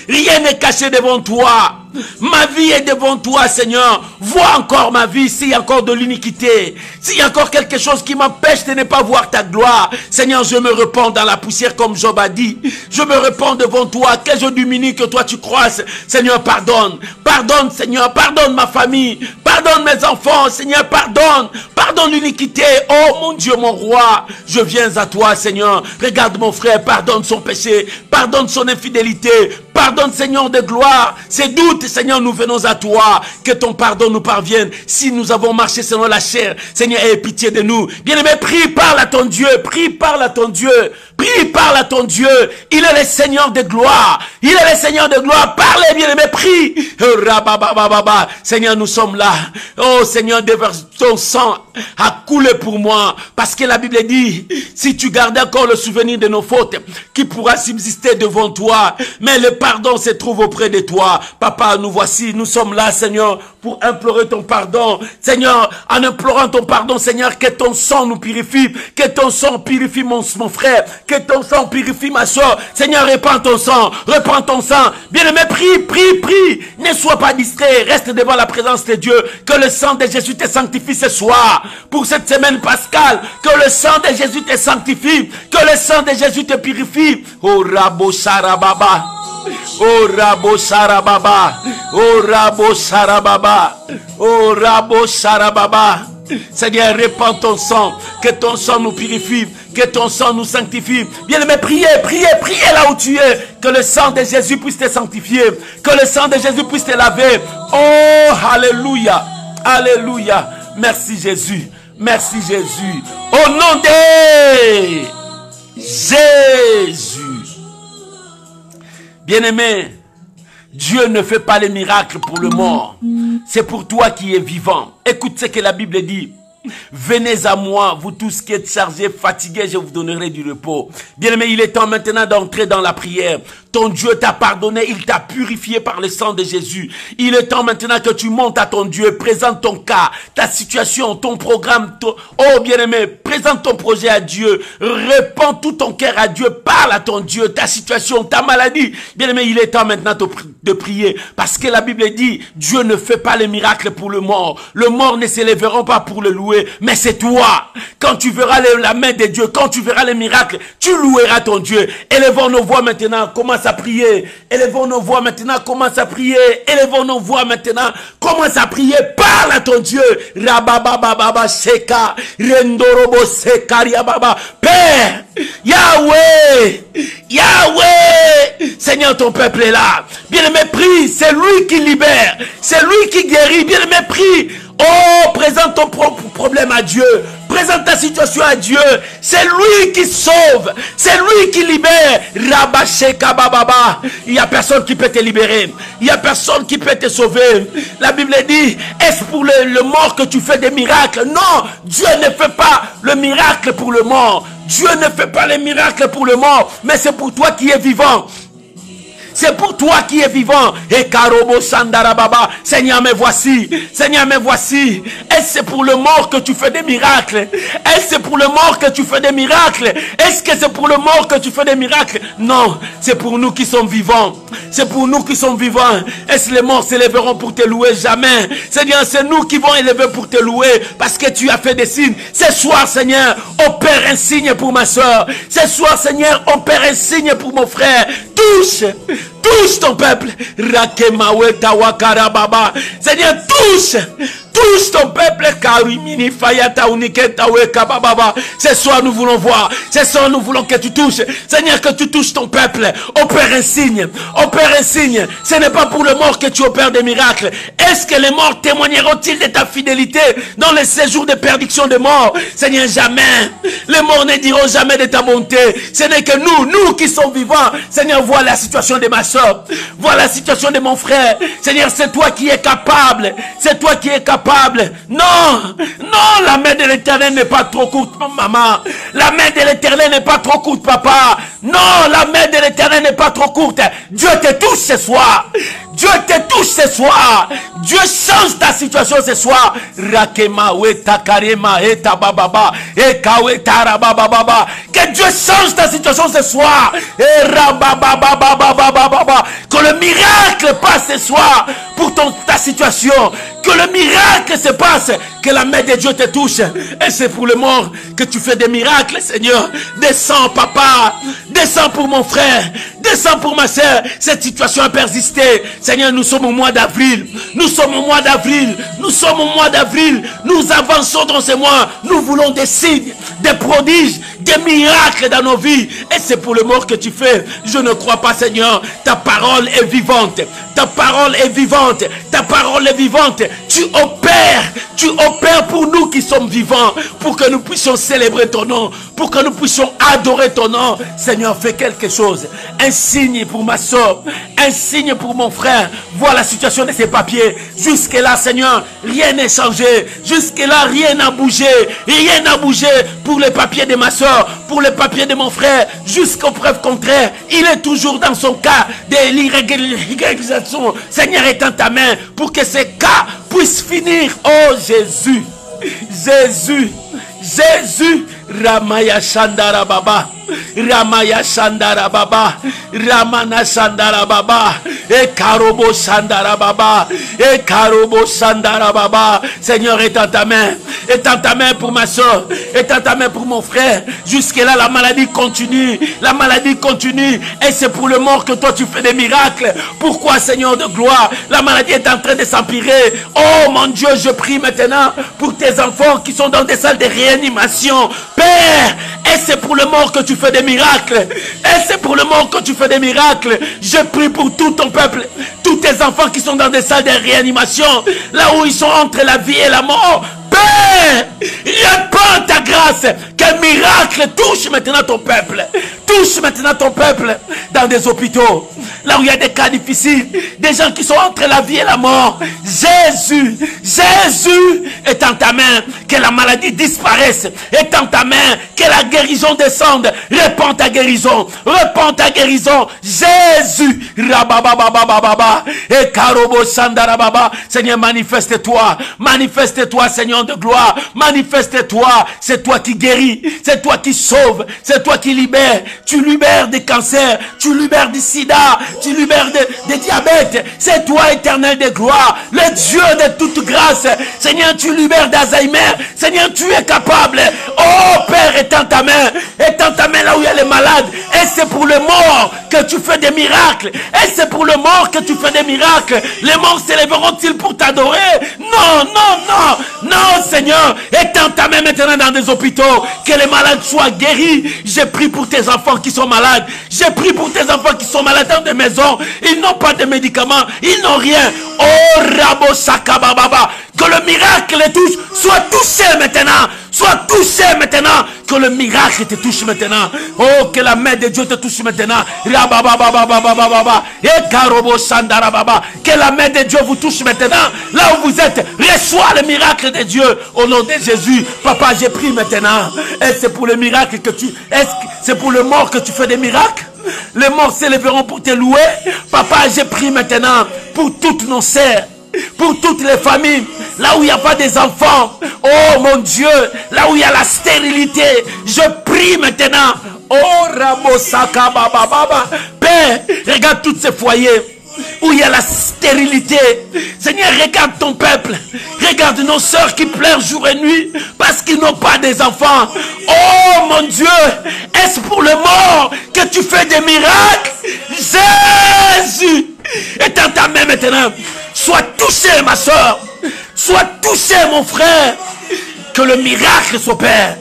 Rien n'est caché devant toi. Ma vie est devant toi, Seigneur. Vois encore ma vie, s'il y a encore de l'iniquité, s'il y a encore quelque chose qui m'empêche de ne pas voir ta gloire. Seigneur, je me repens dans la poussière comme Job a dit. Je me repens devant toi, que je diminue, que toi tu croisses. Seigneur, pardonne. Pardonne, Seigneur. Pardonne ma famille. Pardonne mes enfants, Seigneur. Pardonne. Pardonne l'iniquité. Oh mon Dieu, mon roi. Je viens à toi, Seigneur. Regarde mon frère. Pardonne son péché. Pardonne son infidélité. Pardonne, Seigneur de gloire. Ces doutes, Seigneur, nous venons à toi. Que ton pardon nous parvienne. Si nous avons marché selon la chair, Seigneur, aie pitié de nous. Bien-aimé, prie, parle à ton Dieu. Prie, parle à ton Dieu. Prie, parle à ton Dieu. Il est le Seigneur de gloire. Il est le Seigneur de gloire. Parlez, bien-aimé, prie. Seigneur, nous sommes là. Oh, Seigneur, déverse ton sang a coulé pour moi. Parce que la Bible dit, si tu gardes encore le souvenir de nos fautes, qui pourra subsister devant toi? Mais le pardon se trouve auprès de toi. Papa, nous voici, nous sommes là, Seigneur, pour implorer ton pardon. Seigneur, en implorant ton pardon, Seigneur, que ton sang nous purifie. Que ton sang purifie mon frère. Que ton sang purifie ma soeur. Seigneur, répands ton sang. Reprends ton sang. Bien-aimé, prie, prie, prie. Ne sois pas distrait. Reste devant la présence de Dieu. Que le sang de Jésus te sanctifie ce soir. Pour cette semaine pascale. Que le sang de Jésus te sanctifie. Que le sang de Jésus te purifie. Oh, Rabo Sarababa. Oh, Rabo Sarababa. Oh, Rabo Sarababa. Oh, Rabo Sarababa. Seigneur, répands ton sang. Que ton sang nous purifie. Que ton sang nous sanctifie. Bien-aimé, priez, priez, priez là où tu es. Que le sang de Jésus puisse te sanctifier. Que le sang de Jésus puisse te laver. Oh, alléluia. Alléluia. Merci Jésus. Merci Jésus. Au nom de Jésus. Bien-aimé, Dieu ne fait pas les miracles pour le mort. C'est pour toi qui es vivant. Écoute ce que la Bible dit. Venez à moi, vous tous qui êtes chargés, fatigués, je vous donnerai du repos. Bien-aimé, il est temps maintenant d'entrer dans la prière. Ton Dieu t'a pardonné, il t'a purifié par le sang de Jésus. Il est temps maintenant que tu montes à ton Dieu, présente ton cas, ta situation, ton programme. Oh bien-aimé, présente ton projet à Dieu. Répands tout ton cœur à Dieu, parle à ton Dieu, ta situation, ta maladie. Bien-aimé, il est temps maintenant de prier. Parce que la Bible dit, Dieu ne fait pas les miracles pour le mort. Le mort ne s'élèveront pas pour le louer, mais c'est toi. Quand tu verras la main de Dieu, quand tu verras les miracles, tu loueras ton Dieu. Élevons nos voix maintenant, commence à prier. Élevons nos voix maintenant, commence à prier. Élevons nos voix maintenant, commence à prier. Parle à ton Dieu. Rababababa Sheka, Rendorobo Sekaria Baba. Père, Yahweh, Yahweh. Seigneur, ton peuple est là. Bien-aimé, prie, c'est lui qui libère, c'est lui qui guérit. Bien-aimé, prie. Oh, présente ton problème à Dieu. Présente ta situation à Dieu. C'est lui qui sauve. C'est lui qui libère. Rabasheka bababa. Il n'y a personne qui peut te libérer. Il n'y a personne qui peut te sauver. La Bible dit, est-ce pour le mort que tu fais des miracles? Non, Dieu ne fait pas le miracle pour le mort. Dieu ne fait pas les miracles pour le mort. Mais c'est pour toi qui es vivant. C'est pour toi qui es vivant. Et Karobo Sandarababa. Seigneur, me voici. Seigneur, me voici. Est-ce c'est pour le mort que tu fais des miracles? Est-ce c'est pour le mort que tu fais des miracles? Est-ce que c'est pour le mort que tu fais des miracles? Non, c'est pour nous qui sommes vivants. C'est pour nous qui sommes vivants. Est-ce que les morts s'élèveront pour te louer? Jamais. Seigneur, c'est nous qui vont élever pour te louer parce que tu as fait des signes. Ce soir, Seigneur, opère un signe pour ma soeur. Ce soir, Seigneur, opère un signe pour mon frère. Touche. Touche ton peuple. Rakemawe Tawakara Baba. Seigneur, touche. Touche ton peuple. Karimini Fayata Uniketa Weka Baba. Ce soir, nous voulons voir. Ce soir, nous voulons que tu touches. Seigneur, que tu touches ton peuple. Opère un signe. Opère un signe. Ce n'est pas pour le mort que tu opères des miracles. Est-ce que les morts témoigneront-ils de ta fidélité dans les séjours de perdition de mort? Seigneur, jamais. Les morts ne diront jamais de ta bonté. Ce n'est que nous qui sommes vivants. Seigneur, vois la situation de ma soeur. Vois la situation de mon frère. Seigneur, c'est toi qui es capable. C'est toi qui es capable. Non, non, la main de l'Éternel n'est pas trop courte, maman. La main de l'Éternel n'est pas trop courte, papa. Non, la main de l'Éternel n'est pas trop courte. Dieu te touche ce soir. Dieu te touche ce soir. Dieu change ta situation ce soir. Rakema weta karema eta bababa ekaweta rabababa. Que Dieu change ta situation ce soir. Et rabababababababa. Que le miracle passe ce soir pour ta situation. Que le miracle se passe. Que la main de Dieu te touche. Et c'est pour le mort que tu fais des miracles, Seigneur. Descends, papa. Descends pour mon frère. Descends pour ma soeur. Cette situation a persisté. Seigneur, nous sommes au mois d'avril. Nous sommes au mois d'avril. Nous sommes au mois d'avril. Nous avançons dans ce mois. Nous voulons des signes, des prodiges, des miracles dans nos vies. Et c'est pour le mort que tu fais. Je ne crois pas, Seigneur. Ta parole est vivante. Ta parole est vivante. Ta parole est vivante. Tu opères pour nous qui sommes vivants, pour que nous puissions célébrer ton nom, pour que nous puissions adorer ton nom. Seigneur, fais quelque chose. Un signe pour ma soeur, un signe pour mon frère. Vois la situation de ces papiers. Jusque là, Seigneur, rien n'est changé. Jusque là, rien n'a bougé. Rien n'a bougé pour les papiers de ma soeur, pour les papiers de mon frère. Jusqu'aux preuves contraires, il est toujours dans son cas de l'irrégularité. Seigneur, étends ta main pour que ces cas puissent finir. Oh Jésus, Jésus, Jésus. Ramaya Shandara Baba, Ramaya Shandara Baba, Ramana Shandara Baba, et Karobo Shandara Baba, et Karobo Shandara Baba. Seigneur, étends ta main pour ma soeur, étends ta main pour mon frère. Jusque là, la maladie continue, et c'est pour le mort que toi tu fais des miracles. Pourquoi, Seigneur de gloire, la maladie est en train de s'empirer? Oh mon Dieu, je prie maintenant pour tes enfants qui sont dans des salles de réanimation. Père, et c'est pour le mort que tu fais des miracles. Et c'est pour le mort que tu fais des miracles. Je prie pour tout ton peuple, tous tes enfants qui sont dans des salles de réanimation, là où ils sont entre la vie et la mort. Père, Père, répands ta grâce. Qu'un miracle touche maintenant ton peuple. Touche maintenant ton peuple dans des hôpitaux, là où il y a des cas difficiles, des gens qui sont entre la vie et la mort. Jésus, Jésus est en ta main. Que la maladie disparaisse. Est en ta main. Que la guérison descende. Répands ta guérison. Répands ta guérison. Jésus. Seigneur, manifeste-toi. Manifeste-toi, Seigneur de gloire. Manifeste-toi. C'est toi qui guéris. C'est toi qui sauves. C'est toi qui libères. Tu libères des cancers. Tu libères du sida. Tu libères des diabètes. C'est toi, éternel de gloire. Le Dieu de toute grâce. Seigneur, tu libères d'Alzheimer. Seigneur, tu es capable. Oh Père, étends ta main. Étends ta main là où il y a les malades. Et c'est pour le mort que tu fais des miracles. Et c'est pour le mort que tu fais des miracles. Les morts s'élèveront-ils pour t'adorer? Non, non, non. Non, Seigneur. Étends ta main maintenant dans des hôpitaux. Que les malades soient guéris. J'ai prié pour tes enfants qui sont malades. J'ai prié pour tes enfants qui sont malades dans des maisons. Ils n'ont pas de médicaments. Ils n'ont rien. Oh Rabo Sakababa. Que le miracle les touche. Sois touché maintenant. Sois touché maintenant. Que le miracle te touche maintenant. Oh, que la main de Dieu te touche maintenant. Que la main de Dieu vous touche maintenant. Là où vous êtes, reçois le miracle de Dieu. Au nom de Jésus. Papa, j'ai pris maintenant. Et c'est pour le miracle que tu... Est-ce que c'est pour le mort que tu fais des miracles? Les morts s'élèveront pour te louer. Papa, j'ai pris maintenant pour toutes nos sœurs, pour toutes les familles, là où il n'y a pas des enfants. Oh mon Dieu, là où il y a la stérilité, je prie maintenant. Oh Ramosaka Baba Baba. Père, regarde tous ces foyers où il y a la stérilité. Seigneur, regarde ton peuple. Regarde nos sœurs qui pleurent jour et nuit parce qu'ils n'ont pas des enfants. Oh mon Dieu, est-ce pour le mort que tu fais des miracles? Jésus, étends ta main maintenant. Sois touché ma soeur. Sois touché mon frère. Que le miracle s'opère.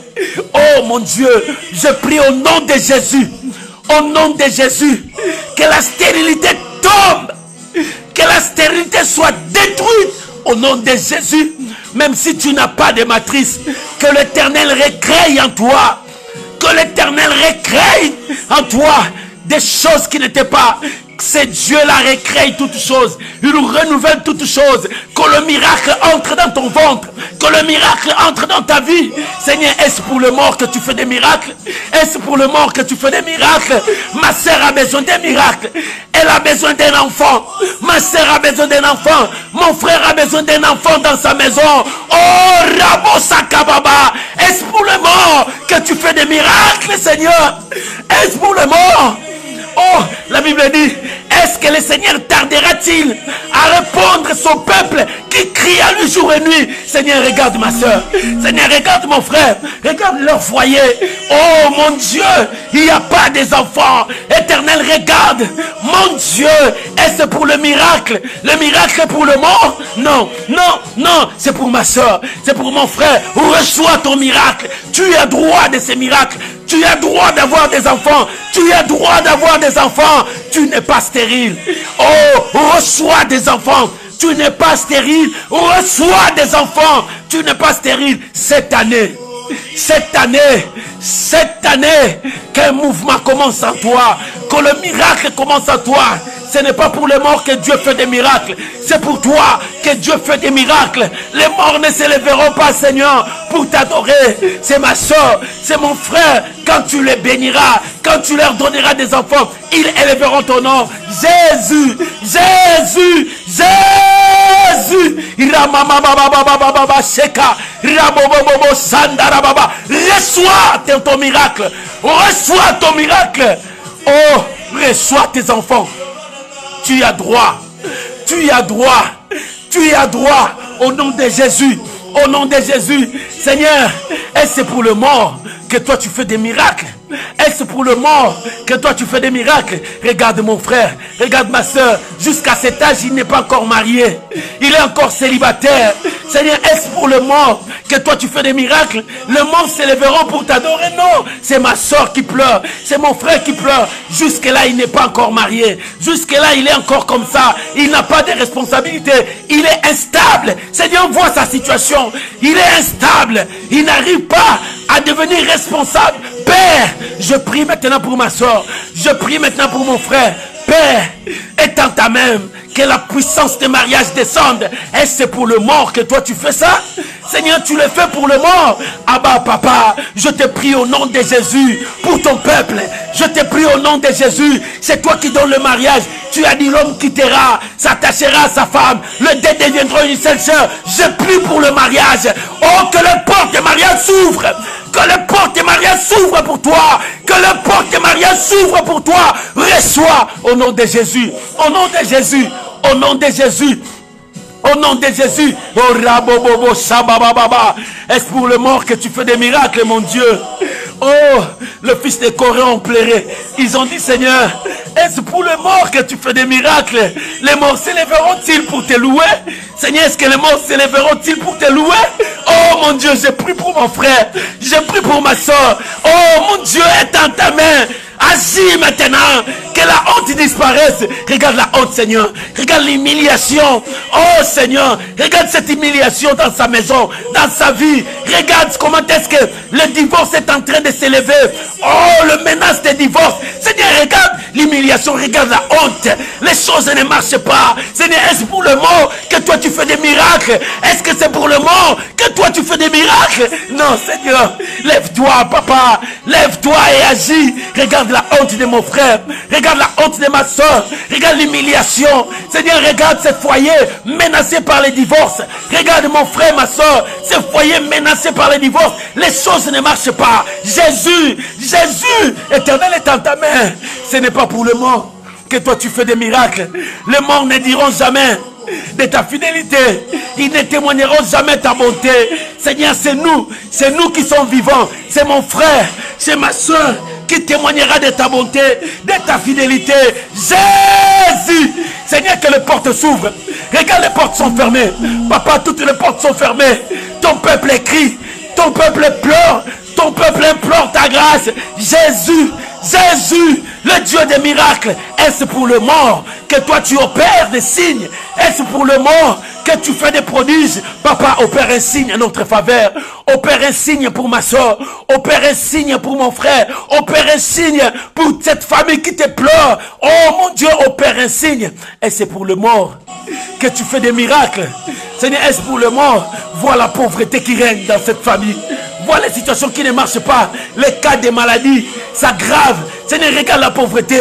Oh mon Dieu, je prie au nom de Jésus. Au nom de Jésus. Que la stérilité tombe. Que la stérilité soit détruite. Au nom de Jésus. Même si tu n'as pas de matrice. Que l'Éternel recrée en toi. Que l'Éternel recrée en toi des choses qui n'étaient pas. C'est Dieu-là recrée toutes choses. Il renouvelle toutes choses. Que le miracle entre dans ton ventre. Que le miracle entre dans ta vie. Seigneur, est-ce pour le mort que tu fais des miracles? Est-ce pour le mort que tu fais des miracles? Ma sœur a besoin d'un miracle. Elle a besoin d'un enfant. Ma sœur a besoin d'un enfant. Mon frère a besoin d'un enfant dans sa maison. Oh, Rabo Sakababa. Est-ce pour le mort que tu fais des miracles, Seigneur? Est-ce pour le mort? Oh, la Bible dit, est-ce que le Seigneur tardera-t-il à répondre à son peuple qui crie à lui jour et nuit? Seigneur, regarde ma soeur. Seigneur, regarde mon frère. Regarde leur foyer. Oh mon Dieu, il n'y a pas des enfants. Éternel, regarde. Mon Dieu, est-ce pour le miracle? Le miracle est pour le mort? Non, non, non. C'est pour ma soeur. C'est pour mon frère. Reçois ton miracle. Tu as droit de ces miracles. Tu as droit d'avoir des enfants. Tu as droit d'avoir des enfants. Tu n'es pas stérile. Oh, reçois des enfants. Tu n'es pas stérile. Reçois des enfants. Tu n'es pas stérile. Cette année, qu'un mouvement commence en toi. Que le miracle commence en toi. Ce n'est pas pour les morts que Dieu fait des miracles. C'est pour toi que Dieu fait des miracles. Les morts ne s'élèveront pas, Seigneur, pour t'adorer. C'est ma soeur, c'est mon frère. Quand tu les béniras, quand tu leur donneras des enfants, ils élèveront ton nom. Jésus, Jésus, Jésus. Reçois ton miracle. Reçois ton miracle. Oh, reçois tes enfants. Tu as droit. Tu as droit. Tu as droit. Au nom de Jésus. Au nom de Jésus. Seigneur, et c'est pour le mort que toi tu fais des miracles? Est-ce pour le mort que toi tu fais des miracles? Regarde mon frère, regarde ma soeur, jusqu'à cet âge il n'est pas encore marié, il est encore célibataire. Seigneur, est-ce pour le mort que toi tu fais des miracles? Le mort s'élèveront pour t'adorer? Non, c'est ma soeur qui pleure, c'est mon frère qui pleure. Jusque là il n'est pas encore marié, jusque là il est encore comme ça, il n'a pas de responsabilité, il est instable. Seigneur, vois sa situation, il est instable, il n'arrive pas à devenir responsable. Père, je prie maintenant pour ma soeur, je prie maintenant pour mon frère. Père, étends ta main, que la puissance des mariages descende. Est-ce pour le mort que toi tu fais ça? Seigneur, tu le fais pour le mort. Abba, papa, je te prie au nom de Jésus pour ton peuple. Je te prie au nom de Jésus. C'est toi qui donnes le mariage. Tu as dit l'homme quittera, s'attachera à sa femme. Le deux deviendront une seule sœur. Je prie pour le mariage. Oh, que le porte de mariage s'ouvre. Que le porte de mariage s'ouvre pour toi. Que le porte de mariage s'ouvre pour toi. Reçois au nom de Jésus. Au nom de Jésus. Au nom de Jésus. Au nom de Jésus. Oh, rabobobo, sabababa. Est-ce pour le mort que tu fais des miracles, mon Dieu? Oh, le fils des Coréens ont pleuré. Ils ont dit, Seigneur, est-ce pour le mort que tu fais des miracles? Les morts s'élèveront-ils pour te louer? Seigneur, est-ce que les morts s'élèveront-ils pour te louer? Oh mon Dieu, j'ai pris pour mon frère. J'ai pris pour ma soeur. Oh mon Dieu, étends ta main. Agis maintenant, que la honte disparaisse. Regarde la honte, Seigneur. Regarde l'humiliation. Oh Seigneur, regarde cette humiliation dans sa maison, dans sa vie. Regarde comment est-ce que le divorce est en train de s'élever. Oh, le menace de divorce. Seigneur, regarde l'humiliation, regarde la honte. Les choses ne marchent pas. Seigneur, est-ce pour le mort que toi tu fais des miracles? Est-ce que c'est pour le mort que toi tu fais des miracles? Non, Seigneur, lève-toi, papa. Lève-toi et agis. Regarde la honte de mon frère, regarde la honte de ma soeur, regarde l'humiliation. Seigneur, regarde ce foyer menacé par les divorces. Regarde mon frère, ma soeur, ce foyer menacé par les divorces. Les choses ne marchent pas. Jésus, Jésus, Éternel est en ta main. Ce n'est pas pour le mort que toi tu fais des miracles. Les morts ne diront jamais de ta fidélité. Ils ne témoigneront jamais ta bonté. Seigneur, c'est nous qui sommes vivants. C'est mon frère, c'est ma soeur qui témoignera de ta bonté, de ta fidélité. Jésus, Seigneur, que les portes s'ouvrent. Regarde, les portes sont fermées. Papa, toutes les portes sont fermées. Ton peuple crie, ton peuple pleure, ton peuple implore ta grâce. Jésus, Jésus, le Dieu des miracles. Est-ce pour le mort que toi tu opères des signes? Est-ce pour le mort que tu fais des prodiges? Papa, opère un signe à notre faveur. Opère un signe pour ma soeur. Opère un signe pour mon frère. Opère un signe pour cette famille qui te pleure. Oh mon Dieu, opère un signe. Et c'est pour le mort que tu fais des miracles. Seigneur, est-ce pour le mort? Vois la pauvreté qui règne dans cette famille. Vois les situations qui ne marchent pas. Les cas de maladie s'aggravent. Seigneur, regarde la pauvreté.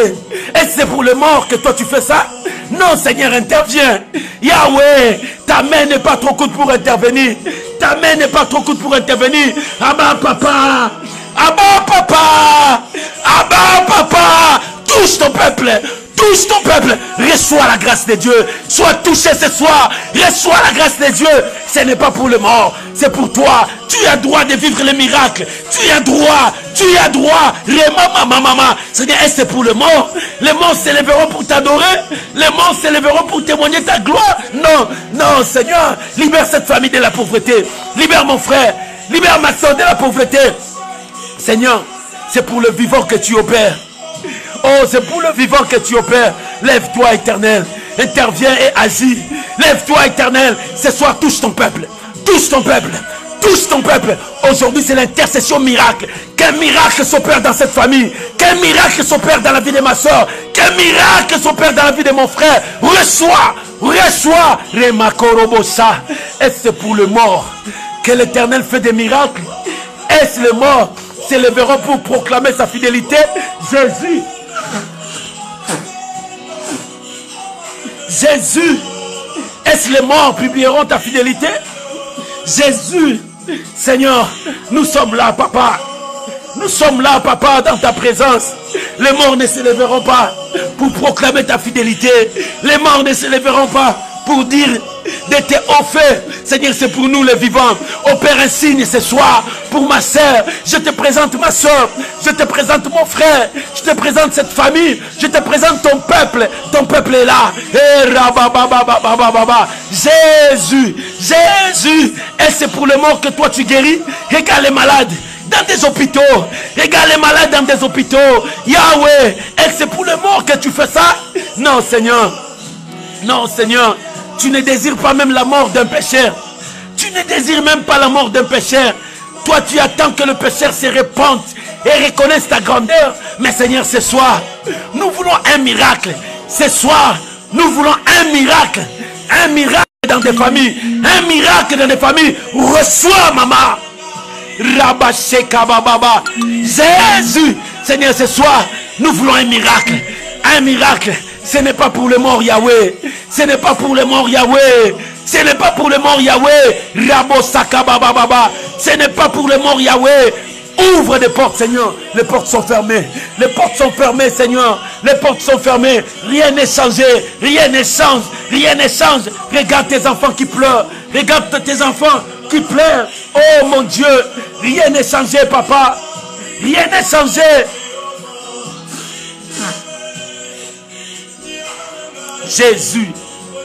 Est-ce que c'est pour le mort que toi tu fais ça? Non, Seigneur, interviens. Yahweh, ta main n'est pas trop courte pour intervenir. Ta main n'est pas trop courte pour intervenir. Abba, papa. Abba, papa. Abba, papa. Touche ton peuple. Touche ton peuple. Reçois la grâce de Dieu. Sois touché ce soir. Reçois la grâce de Dieu. Ce n'est pas pour le mort. C'est pour toi. Tu as droit de vivre les miracles. Tu as droit. Tu as droit. Maman. Seigneur, est-ce que c'est pour le mort? Les morts s'élèveront pour t'adorer. Les morts s'élèveront pour témoigner ta gloire. Non, non, Seigneur. Libère cette famille de la pauvreté. Libère mon frère. Libère ma soeur de la pauvreté. Seigneur, c'est pour le vivant que tu opères. Oh, c'est pour le vivant que tu opères. Lève-toi, Éternel. Interviens et agis. Lève-toi, Éternel. Ce soir, touche ton peuple. Touche ton peuple. Touche ton peuple. Aujourd'hui, c'est l'intercession miracle. Qu'un miracle s'opère dans cette famille. Qu'un miracle s'opère dans la vie de ma soeur. Qu'un miracle s'opère dans la vie de mon frère. Reçois. Reçois. Remakorobosa. Est-ce pour le mort que l'Éternel fait des miracles? Est-ce le mort s'élèveront pour proclamer sa fidélité? Jésus. Jésus, est-ce les morts publieront ta fidélité? Jésus, Seigneur, nous sommes là, papa. Nous sommes là, papa, dans ta présence. Les morts ne s'élèveront pas pour proclamer ta fidélité. Les morts ne s'élèveront pas pour dire de tes hauts faits. Seigneur, c'est pour nous les vivants. Opère un signe ce soir pour ma soeur. Je te présente ma soeur. Je te présente mon frère. Je te présente cette famille. Je te présente ton peuple. Ton peuple est là. Jésus, Jésus. Et c'est pour les morts que toi tu guéris. Regarde les malades dans des hôpitaux. Regarde les malades dans des hôpitaux. Yahweh, et c'est pour les morts que tu fais ça? Non, Seigneur. Non, Seigneur. Tu ne désires pas même la mort d'un pécheur. Tu ne désires même pas la mort d'un pécheur. Toi, tu attends que le pécheur se répande et reconnaisse ta grandeur. Mais Seigneur, ce soir, nous voulons un miracle. Ce soir, nous voulons un miracle. Un miracle dans des familles. Un miracle dans des familles. Reçois, maman. Rabasheka Baba. Jésus. Seigneur, ce soir, nous voulons un miracle. Un miracle. Ce n'est pas pour les morts, Yahweh. Ce n'est pas pour les morts, Yahweh. Ce n'est pas pour les morts, Yahweh. Rabosaka Baba. Ce n'est pas pour les morts, Yahweh. Ouvre des portes, Seigneur. Les portes sont fermées. Les portes sont fermées, Seigneur. Les portes sont fermées. Rien n'est changé. Rien ne change. Rien ne change. Regarde tes enfants qui pleurent. Regarde tes enfants qui pleurent. Oh mon Dieu. Rien n'est changé, papa. Rien n'est changé. Jésus.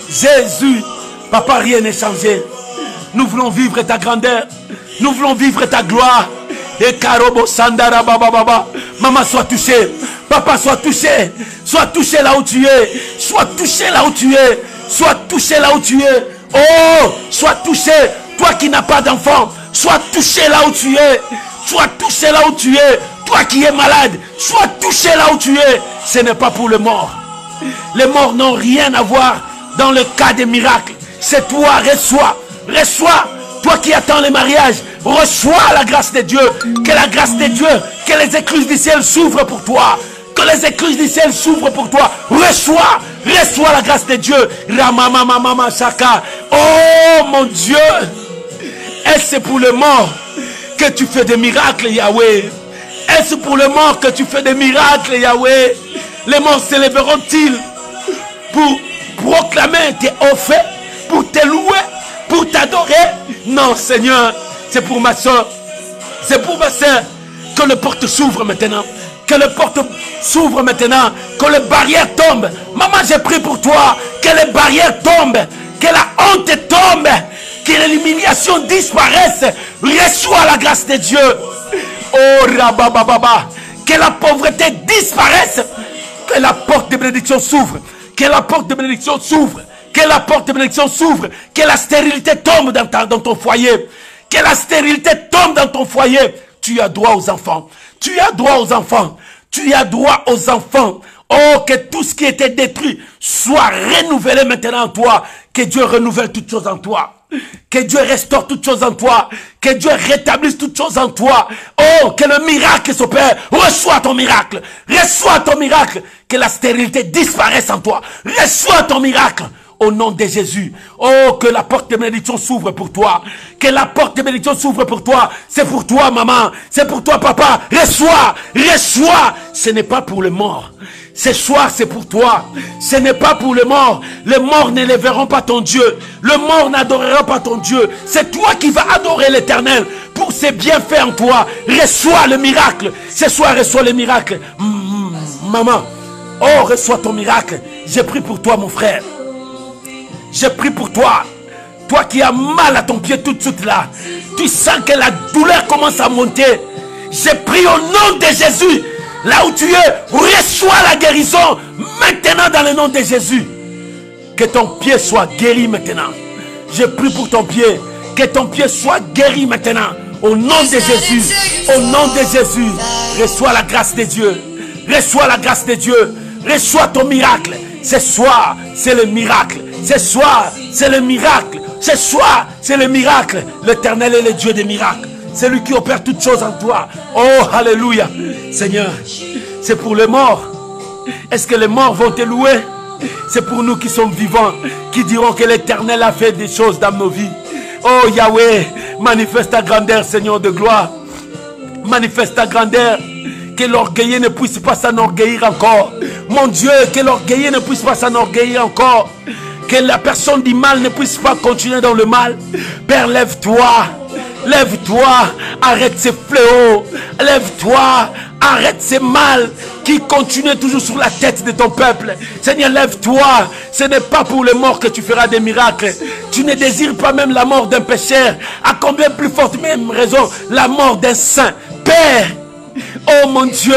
Jésus. Papa, rien n'est changé. Nous voulons vivre ta grandeur. Nous voulons vivre ta gloire. Et Karobo Sandara Baba Baba. Maman, sois touchée. Papa, sois touché. Sois touché là où tu es. Sois touché là où tu es. Sois touché là où tu es. Oh, sois touché. Toi qui n'as pas d'enfant. Sois touché là où tu es. Sois touché là où tu es. Toi qui es malade. Sois touché là où tu es. Ce n'est pas pour les morts. Les morts n'ont rien à voir dans le cas des miracles. C'est toi, reçois. Reçois. Toi qui attends le mariage, reçois la grâce de Dieu. Que la grâce de Dieu, que les écluses du ciel s'ouvrent pour toi. Que les écluses du ciel s'ouvrent pour toi. Reçois, reçois la grâce de Dieu. Ramamamamama Shaka. Oh mon Dieu. Est-ce pour les morts que tu fais des miracles, Yahweh? Est-ce pour les morts que tu fais des miracles, Yahweh? Les morts s'élèveront-ils pour proclamer tes hauts faits, pour te louer, pour t'adorer? Non, Seigneur, c'est pour ma soeur, c'est pour ma soeur. Que les portes s'ouvrent maintenant, que les portes s'ouvrent maintenant, que les barrières tombent. Maman, j'ai prié pour toi, que les barrières tombent, que la honte tombe, que l'humiliation disparaisse. Reçois la grâce de Dieu. Oh, Rabababa, que la pauvreté disparaisse, que la porte de bénédiction s'ouvre, que la porte de bénédiction s'ouvre. Que la porte de bénédiction s'ouvre. Que la stérilité tombe dans ton foyer. Que la stérilité tombe dans ton foyer. Tu as droit aux enfants. Tu as droit aux enfants. Tu as droit aux enfants. Oh, que tout ce qui était détruit soit renouvelé maintenant en toi. Que Dieu renouvelle toutes choses en toi. Que Dieu restaure toutes choses en toi. Que Dieu rétablisse toutes choses en toi. Oh, que le miracle s'opère. Reçois ton miracle. Reçois ton miracle. Que la stérilité disparaisse en toi. Reçois ton miracle. Au nom de Jésus. Oh, que la porte de bénédiction s'ouvre pour toi. Que la porte de bénédiction s'ouvre pour toi. C'est pour toi, maman. C'est pour toi, papa. Reçois. Reçois. Ce n'est pas pour les morts. Ce soir, c'est pour toi. Ce n'est pas pour les morts. Les morts ne les verront pas ton Dieu. Le mort n'adorera pas ton Dieu. C'est toi qui vas adorer l'Éternel pour ses bienfaits en toi. Reçois le miracle. Ce soir, reçois le miracle. Maman. Oh, reçois ton miracle. J'ai pris pour toi, mon frère. J'ai pris pour toi. Toi qui as mal à ton pied tout de suite là. Tu sens que la douleur commence à monter. J'ai pris au nom de Jésus. Là où tu es, reçois la guérison. Maintenant dans le nom de Jésus. Que ton pied soit guéri maintenant. J'ai pris pour ton pied. Que ton pied soit guéri maintenant. Au nom de Jésus. Au nom de Jésus. Reçois la grâce de Dieu. Reçois la grâce de Dieu. Reçois ton miracle. Ce soir, c'est le miracle. Ce soir, c'est le miracle. Ce soir, c'est le miracle. L'Éternel est le Dieu des miracles. C'est lui qui opère toutes choses en toi. Oh, alléluia. Seigneur, c'est pour les morts. Est-ce que les morts vont te louer? C'est pour nous qui sommes vivants, qui diront que l'Éternel a fait des choses dans nos vies. Oh, Yahweh, manifeste ta grandeur, Seigneur de gloire. Manifeste ta grandeur. Que l'orgueilleux ne puisse pas s'enorgueillir encore. Mon Dieu, que l'orgueilleux ne puisse pas s'enorgueillir encore. Que la personne du mal ne puisse pas continuer dans le mal. Père, lève-toi. Lève-toi. Arrête ces fléaux. Lève-toi. Arrête ces mal qui continuent toujours sur la tête de ton peuple. Seigneur, lève-toi. Ce n'est pas pour les morts que tu feras des miracles. Tu ne désires pas même la mort d'un pécheur. À combien plus forte même raison, la mort d'un saint. Père, oh mon Dieu,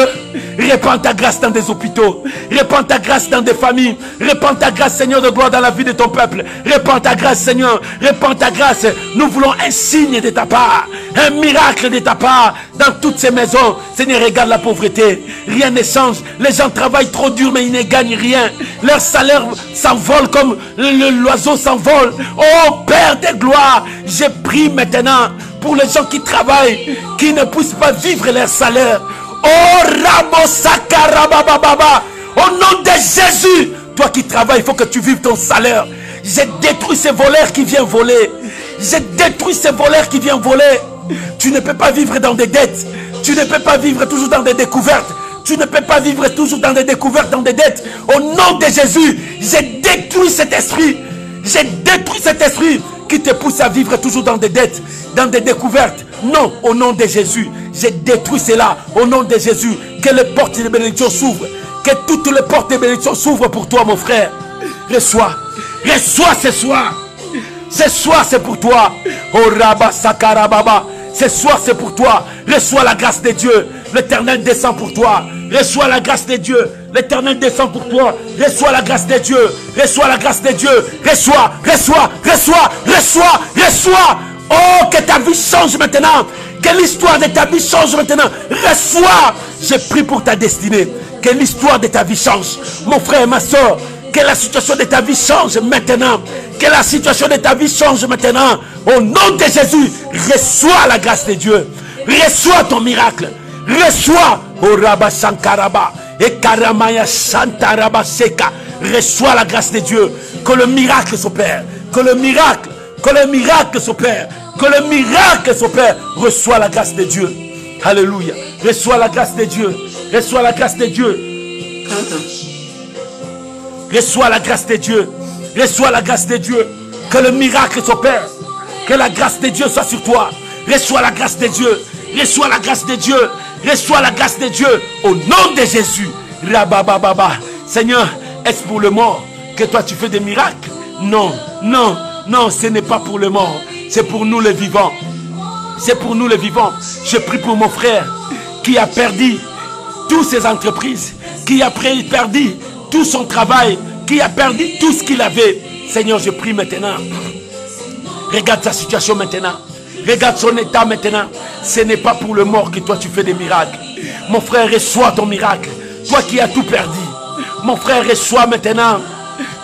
répands ta grâce dans des hôpitaux, répands ta grâce dans des familles, répands ta grâce, Seigneur de gloire, dans la vie de ton peuple, répands ta grâce, Seigneur, répands ta grâce. Nous voulons un signe de ta part, un miracle de ta part dans toutes ces maisons. Seigneur, regarde la pauvreté, rien ne change, les gens travaillent trop dur mais ils ne gagnent rien, leur salaire s'envole comme l'oiseau s'envole. Oh Père de gloire, je prie maintenant pour les gens qui travaillent, qui ne puissent pas vivre leur salaire. Oh Rabo Sakarabababa, au nom de Jésus, toi qui travailles, il faut que tu vives ton salaire. J'ai détruit ces voleurs qui viennent voler. J'ai détruit ces voleurs qui viennent voler. Tu ne peux pas vivre dans des dettes. Tu ne peux pas vivre toujours dans des découvertes. Tu ne peux pas vivre toujours dans des découvertes, dans des dettes. Au nom de Jésus, j'ai détruit cet esprit. J'ai détruit cet esprit qui te pousse à vivre toujours dans des dettes, dans des découvertes. Non, au nom de Jésus, j'ai détruit cela. Au nom de Jésus, que les portes de bénédiction s'ouvrent. Que toutes les portes de bénédiction s'ouvrent pour toi, mon frère. Reçois. Reçois ce soir. Ce soir, c'est pour toi. Oh Rabba Sakarababa. Ce soir, c'est pour toi. Reçois la grâce de Dieu. L'Éternel descend pour toi. Reçois la grâce de Dieu. L'Éternel descend pour toi. Reçois la grâce de Dieu. Reçois la grâce de Dieu. Reçois, reçois, reçois, reçois, reçois. Oh, que ta vie change maintenant. Que l'histoire de ta vie change maintenant. Reçois. Je prie pour ta destinée. Que l'histoire de ta vie change. Mon frère et ma soeur, que la situation de ta vie change maintenant. Que la situation de ta vie change maintenant. Au nom de Jésus, reçois la grâce de Dieu. Reçois ton miracle. Reçois. Oh Rabba Sankaraba. Et Karamaya Santaraba Seka. Reçois la grâce de Dieu. Que le miracle s'opère. Que le miracle s'opère. Que le miracle s'opère. Reçois la grâce de Dieu. Alléluia. Reçois la grâce de Dieu. Reçois la grâce de Dieu. Reçois la grâce de Dieu. Reçois la grâce de Dieu. Que le miracle s'opère. Que la grâce de Dieu soit sur toi. Reçois la grâce de Dieu. Reçois la grâce de Dieu. Reçois la grâce de Dieu. Au nom de Jésus. Rabababa. Seigneur, est-ce pour le mort que toi tu fais des miracles? Non, non, non, ce n'est pas pour le mort. C'est pour nous les vivants. C'est pour nous les vivants. Je prie pour mon frère qui a perdu toutes ses entreprises, qui a perdu tout son travail, qui a perdu tout ce qu'il avait. Seigneur, je prie maintenant. Regarde sa situation maintenant. Regarde son état maintenant. Ce n'est pas pour le mort que toi tu fais des miracles. Mon frère, reçois ton miracle. Toi qui as tout perdu. Mon frère, reçois maintenant.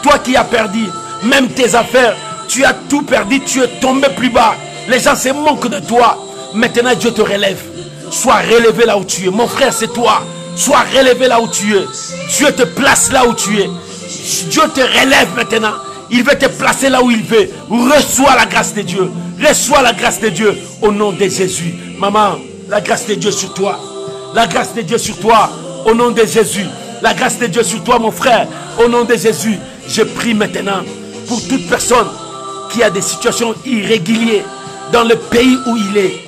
Toi qui as perdu même tes affaires. Tu as tout perdu. Tu es tombé plus bas. Les gens se moquent de toi. Maintenant, Dieu te relève. Sois relevé là où tu es. Mon frère, c'est toi. Sois relevé là où tu es. Dieu te place là où tu es. Dieu te relève maintenant. Il veut te placer là où il veut. Reçois la grâce de Dieu. Reçois la grâce de Dieu au nom de Jésus. Maman, la grâce de Dieu sur toi. La grâce de Dieu sur toi au nom de Jésus. La grâce de Dieu sur toi, mon frère, au nom de Jésus. Je prie maintenant pour toute personne qui a des situations irrégulières dans le pays où il est.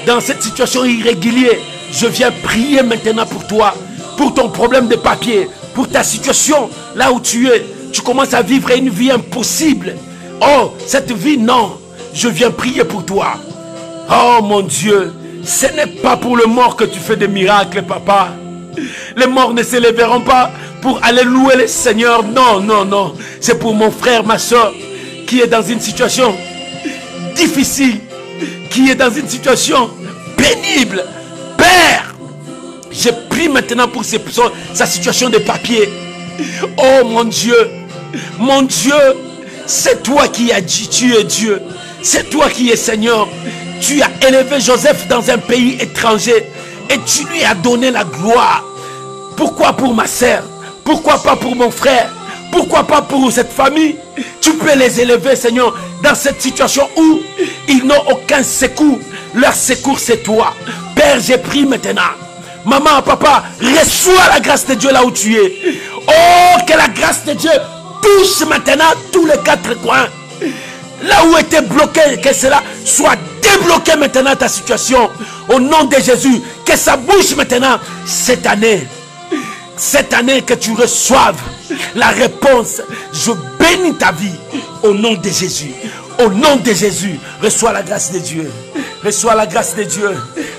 Dans cette situation irrégulière, je viens prier maintenant pour toi, pour ton problème de papier, pour ta situation là où tu es. Tu commences à vivre une vie impossible. Oh, cette vie, non. Je viens prier pour toi. Oh mon Dieu, ce n'est pas pour le mort que tu fais des miracles, papa. Les morts ne se lèveront pas pour aller louer le Seigneur. Non, non, non. C'est pour mon frère, ma soeur, qui est dans une situation difficile, qui est dans une situation pénible. Père, je prie maintenant pour sa situation de papier. Oh mon Dieu, c'est toi qui as dit, tu es Dieu. C'est toi qui es Seigneur. Tu as élevé Joseph dans un pays étranger et tu lui as donné la gloire. Pourquoi pour ma sœur? Pourquoi pas pour mon frère? Pourquoi pas pour cette famille? Tu peux les élever, Seigneur, dans cette situation où ils n'ont aucun secours. Leur secours, c'est toi. Père, j'ai pris maintenant. Maman, papa, reçois la grâce de Dieu là où tu es. Oh, que la grâce de Dieu touche maintenant tous les quatre coins. Là où était bloqué, que cela soit débloqué maintenant ta situation. Au nom de Jésus, que ça bouge maintenant cette année. Cette année que tu reçoives la réponse. Je bénis ta vie au nom de Jésus. Au nom de Jésus, reçois la grâce de Dieu. Reçois la grâce de Dieu.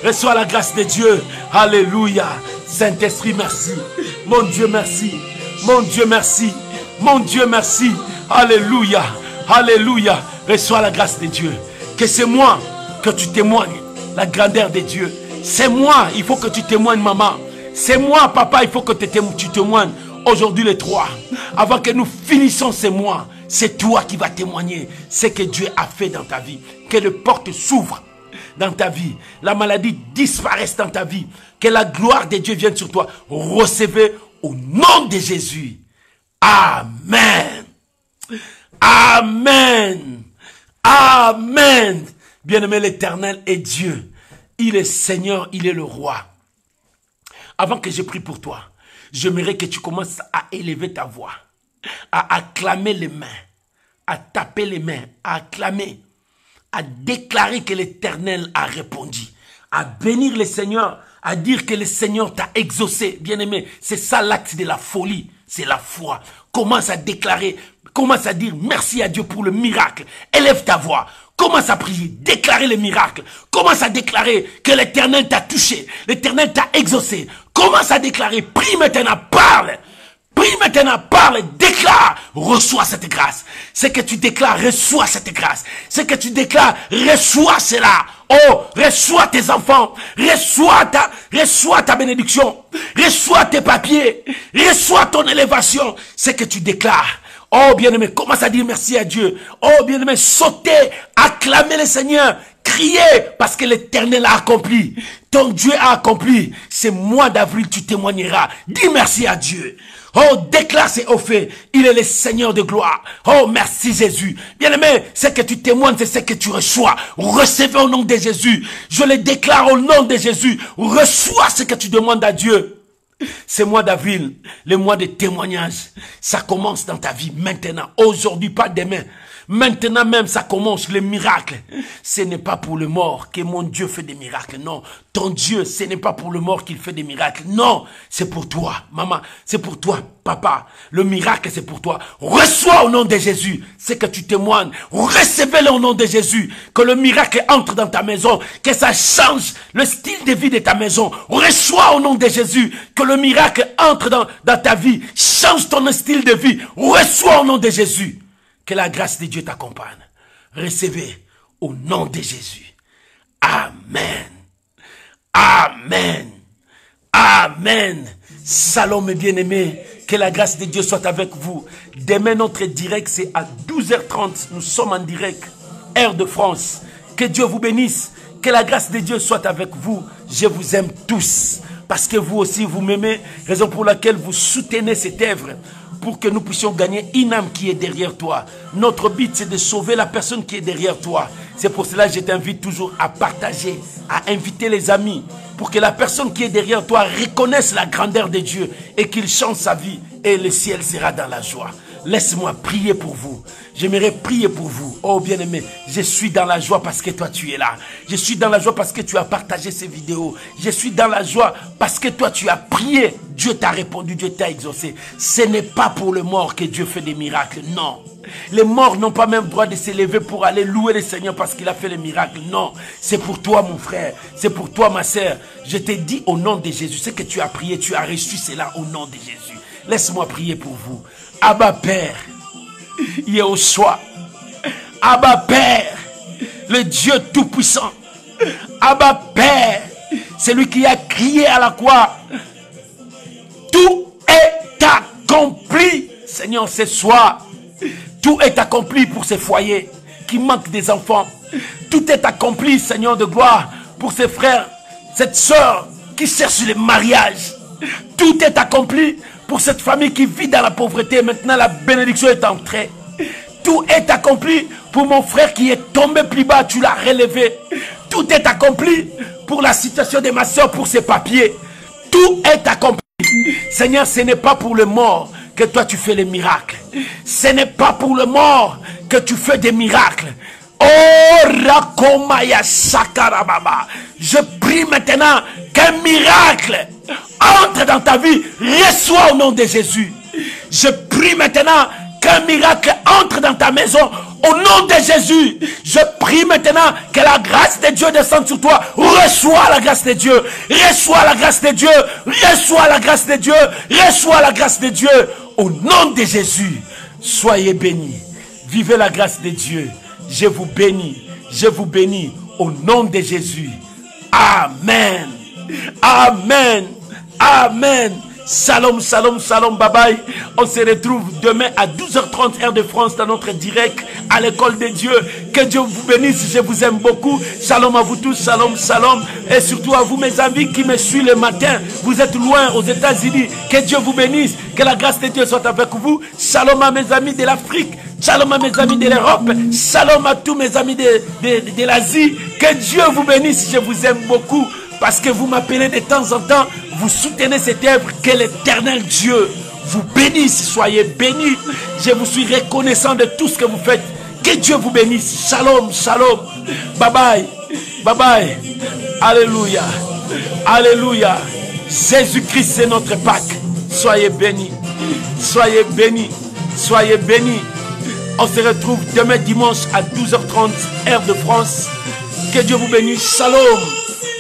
Reçois la grâce de Dieu. Alléluia. Saint-Esprit, merci. Mon Dieu, merci. Mon Dieu, merci. Mon Dieu, merci. Alléluia. Alléluia. Reçois la grâce de Dieu. Que c'est moi que tu témoignes la grandeur de Dieu. C'est moi, il faut que tu témoignes, maman. C'est moi, papa, il faut que tu témoignes. Aujourd'hui, les trois. Avant que nous finissions ces mois, c'est toi qui vas témoigner ce que Dieu a fait dans ta vie. Que les portes s'ouvrent dans ta vie. La maladie disparaisse dans ta vie. Que la gloire de Dieu vienne sur toi. Recevez au nom de Jésus. Amen. Amen. Amen. Bien-aimé, l'Éternel est Dieu. Il est Seigneur, il est le roi. Avant que je prie pour toi, j'aimerais que tu commences à élever ta voix, à acclamer les mains, à taper les mains, à acclamer, à déclarer que l'Éternel a répondu, à bénir le Seigneur, à dire que le Seigneur t'a exaucé. Bien-aimé, c'est ça l'acte de la folie, c'est la foi. Commence à déclarer, commence à dire merci à Dieu pour le miracle. Élève ta voix. Commence à prier, déclarer le miracle. Commence à déclarer que l'Éternel t'a touché. L'Éternel t'a exaucé. Commence à déclarer, prie maintenant, parle. Prie maintenant, parle, déclare, reçois cette grâce. Ce que tu déclares, reçois cette grâce. Ce que tu déclares, reçois cela. Oh, reçois tes enfants, reçois ta bénédiction, reçois tes papiers, reçois ton élévation. Ce que tu déclares. Oh bien-aimé, commence à dire merci à Dieu. Oh bien-aimé, sautez, acclamez le Seigneur, criez parce que l'Éternel a accompli. Ton Dieu a accompli. Ce mois d'avril, tu témoigneras. Dis merci à Dieu. Oh, déclare c'est au fait. Il est le Seigneur de gloire. Oh, merci Jésus. Bien-aimé, ce que tu témoignes, c'est ce que tu reçois. Recevez au nom de Jésus. Je le déclare au nom de Jésus. Reçois ce que tu demandes à Dieu. Ce mois d'avril, le mois de témoignage, ça commence dans ta vie maintenant, aujourd'hui, pas demain. Maintenant même, ça commence, le miracle. Ce n'est pas pour le mort que mon Dieu fait des miracles, non. Ton Dieu, ce n'est pas pour le mort qu'il fait des miracles, non. C'est pour toi, maman, c'est pour toi, papa. Le miracle, c'est pour toi. Reçois au nom de Jésus ce que tu témoignes. Recevez-le au nom de Jésus. Que le miracle entre dans ta maison, que ça change le style de vie de ta maison. Reçois au nom de Jésus que le miracle entre dans ta vie, change ton style de vie. Reçois au nom de Jésus. Que la grâce de Dieu t'accompagne. Recevez au nom de Jésus. Amen. Amen. Amen. Shalom mes bien-aimés. Que la grâce de Dieu soit avec vous. Demain, notre direct, c'est à 12h30. Nous sommes en direct. Heure de France. Que Dieu vous bénisse. Que la grâce de Dieu soit avec vous. Je vous aime tous. Parce que vous aussi, vous m'aimez. Raison pour laquelle vous soutenez cette œuvre. Pour que nous puissions gagner une âme qui est derrière toi. Notre but, c'est de sauver la personne qui est derrière toi. C'est pour cela que je t'invite toujours à partager, à inviter les amis, pour que la personne qui est derrière toi reconnaisse la grandeur de Dieu et qu'il change sa vie et le ciel sera dans la joie. Laisse-moi prier pour vous. J'aimerais prier pour vous. Oh bien-aimé, je suis dans la joie parce que toi tu es là. Je suis dans la joie parce que tu as partagé ces vidéos. Je suis dans la joie parce que toi tu as prié. Dieu t'a répondu, Dieu t'a exaucé. Ce n'est pas pour le mort que Dieu fait des miracles, non. Les morts n'ont pas même droit de s'élever pour aller louer le Seigneur parce qu'il a fait les miracles, non. C'est pour toi mon frère, c'est pour toi ma sœur. Je te dis au nom de Jésus, ce que tu as prié, tu as reçu cela au nom de Jésus. Laisse-moi prier pour vous. Abba Père, Yehoshua, Abba Père, le Dieu Tout-Puissant, Abba Père, celui qui a crié à la croix, tout est accompli, Seigneur, ce soir, tout est accompli pour ces foyers qui manquent des enfants, tout est accompli, Seigneur de gloire, pour ces frères, cette soeur qui cherche le mariage, tout est accompli pour cette famille qui vit dans la pauvreté. Maintenant, la bénédiction est entrée. Tout est accompli pour mon frère qui est tombé plus bas. Tu l'as relevé. Tout est accompli pour la situation de ma soeur, pour ses papiers. Tout est accompli. Seigneur, ce n'est pas pour le mort que toi tu fais les miracles. Ce n'est pas pour le mort que tu fais des miracles. Oh, Rakomaya Sakarababa. Je prie maintenant qu'un miracle entre dans ta vie. Reçois au nom de Jésus. Je prie maintenant qu'un miracle entre dans ta maison. Au nom de Jésus, je prie maintenant que la grâce de Dieu descende sur toi. Reçois la grâce de Dieu. Reçois la grâce de Dieu. Reçois la grâce de Dieu. Reçois la grâce de Dieu. Au nom de Jésus, soyez bénis. Vivez la grâce de Dieu. Je vous bénis. Je vous bénis. Au nom de Jésus. Amen. Amen. Amen. Shalom, shalom, shalom, bye bye. On se retrouve demain à 12h30 heure de France dans notre direct à l'école de Dieu. Que Dieu vous bénisse, je vous aime beaucoup. Shalom à vous tous, shalom, shalom. Et surtout à vous mes amis qui me suivent le matin. Vous êtes loin aux États-Unis. Que Dieu vous bénisse, que la grâce de Dieu soit avec vous. Shalom à mes amis de l'Afrique. Shalom à mes amis de l'Europe. Shalom à tous mes amis de l'Asie. Que Dieu vous bénisse, je vous aime beaucoup. Parce que vous m'appelez de temps en temps, vous soutenez cette œuvre, que l'Éternel Dieu vous bénisse, soyez bénis. Je vous suis reconnaissant de tout ce que vous faites. Que Dieu vous bénisse. Shalom, shalom. Bye bye. Bye bye. Alléluia. Alléluia. Jésus-Christ, c'est notre Pâques. Soyez bénis. Soyez bénis. Soyez bénis. On se retrouve demain dimanche à 12h30, heure de France. Que Dieu vous bénisse. Shalom.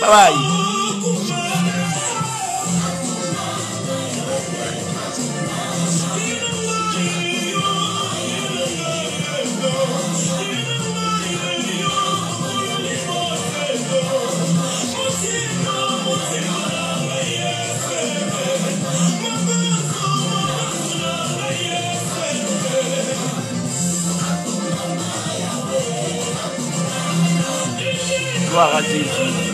Bye bye. Gloire à Jésus.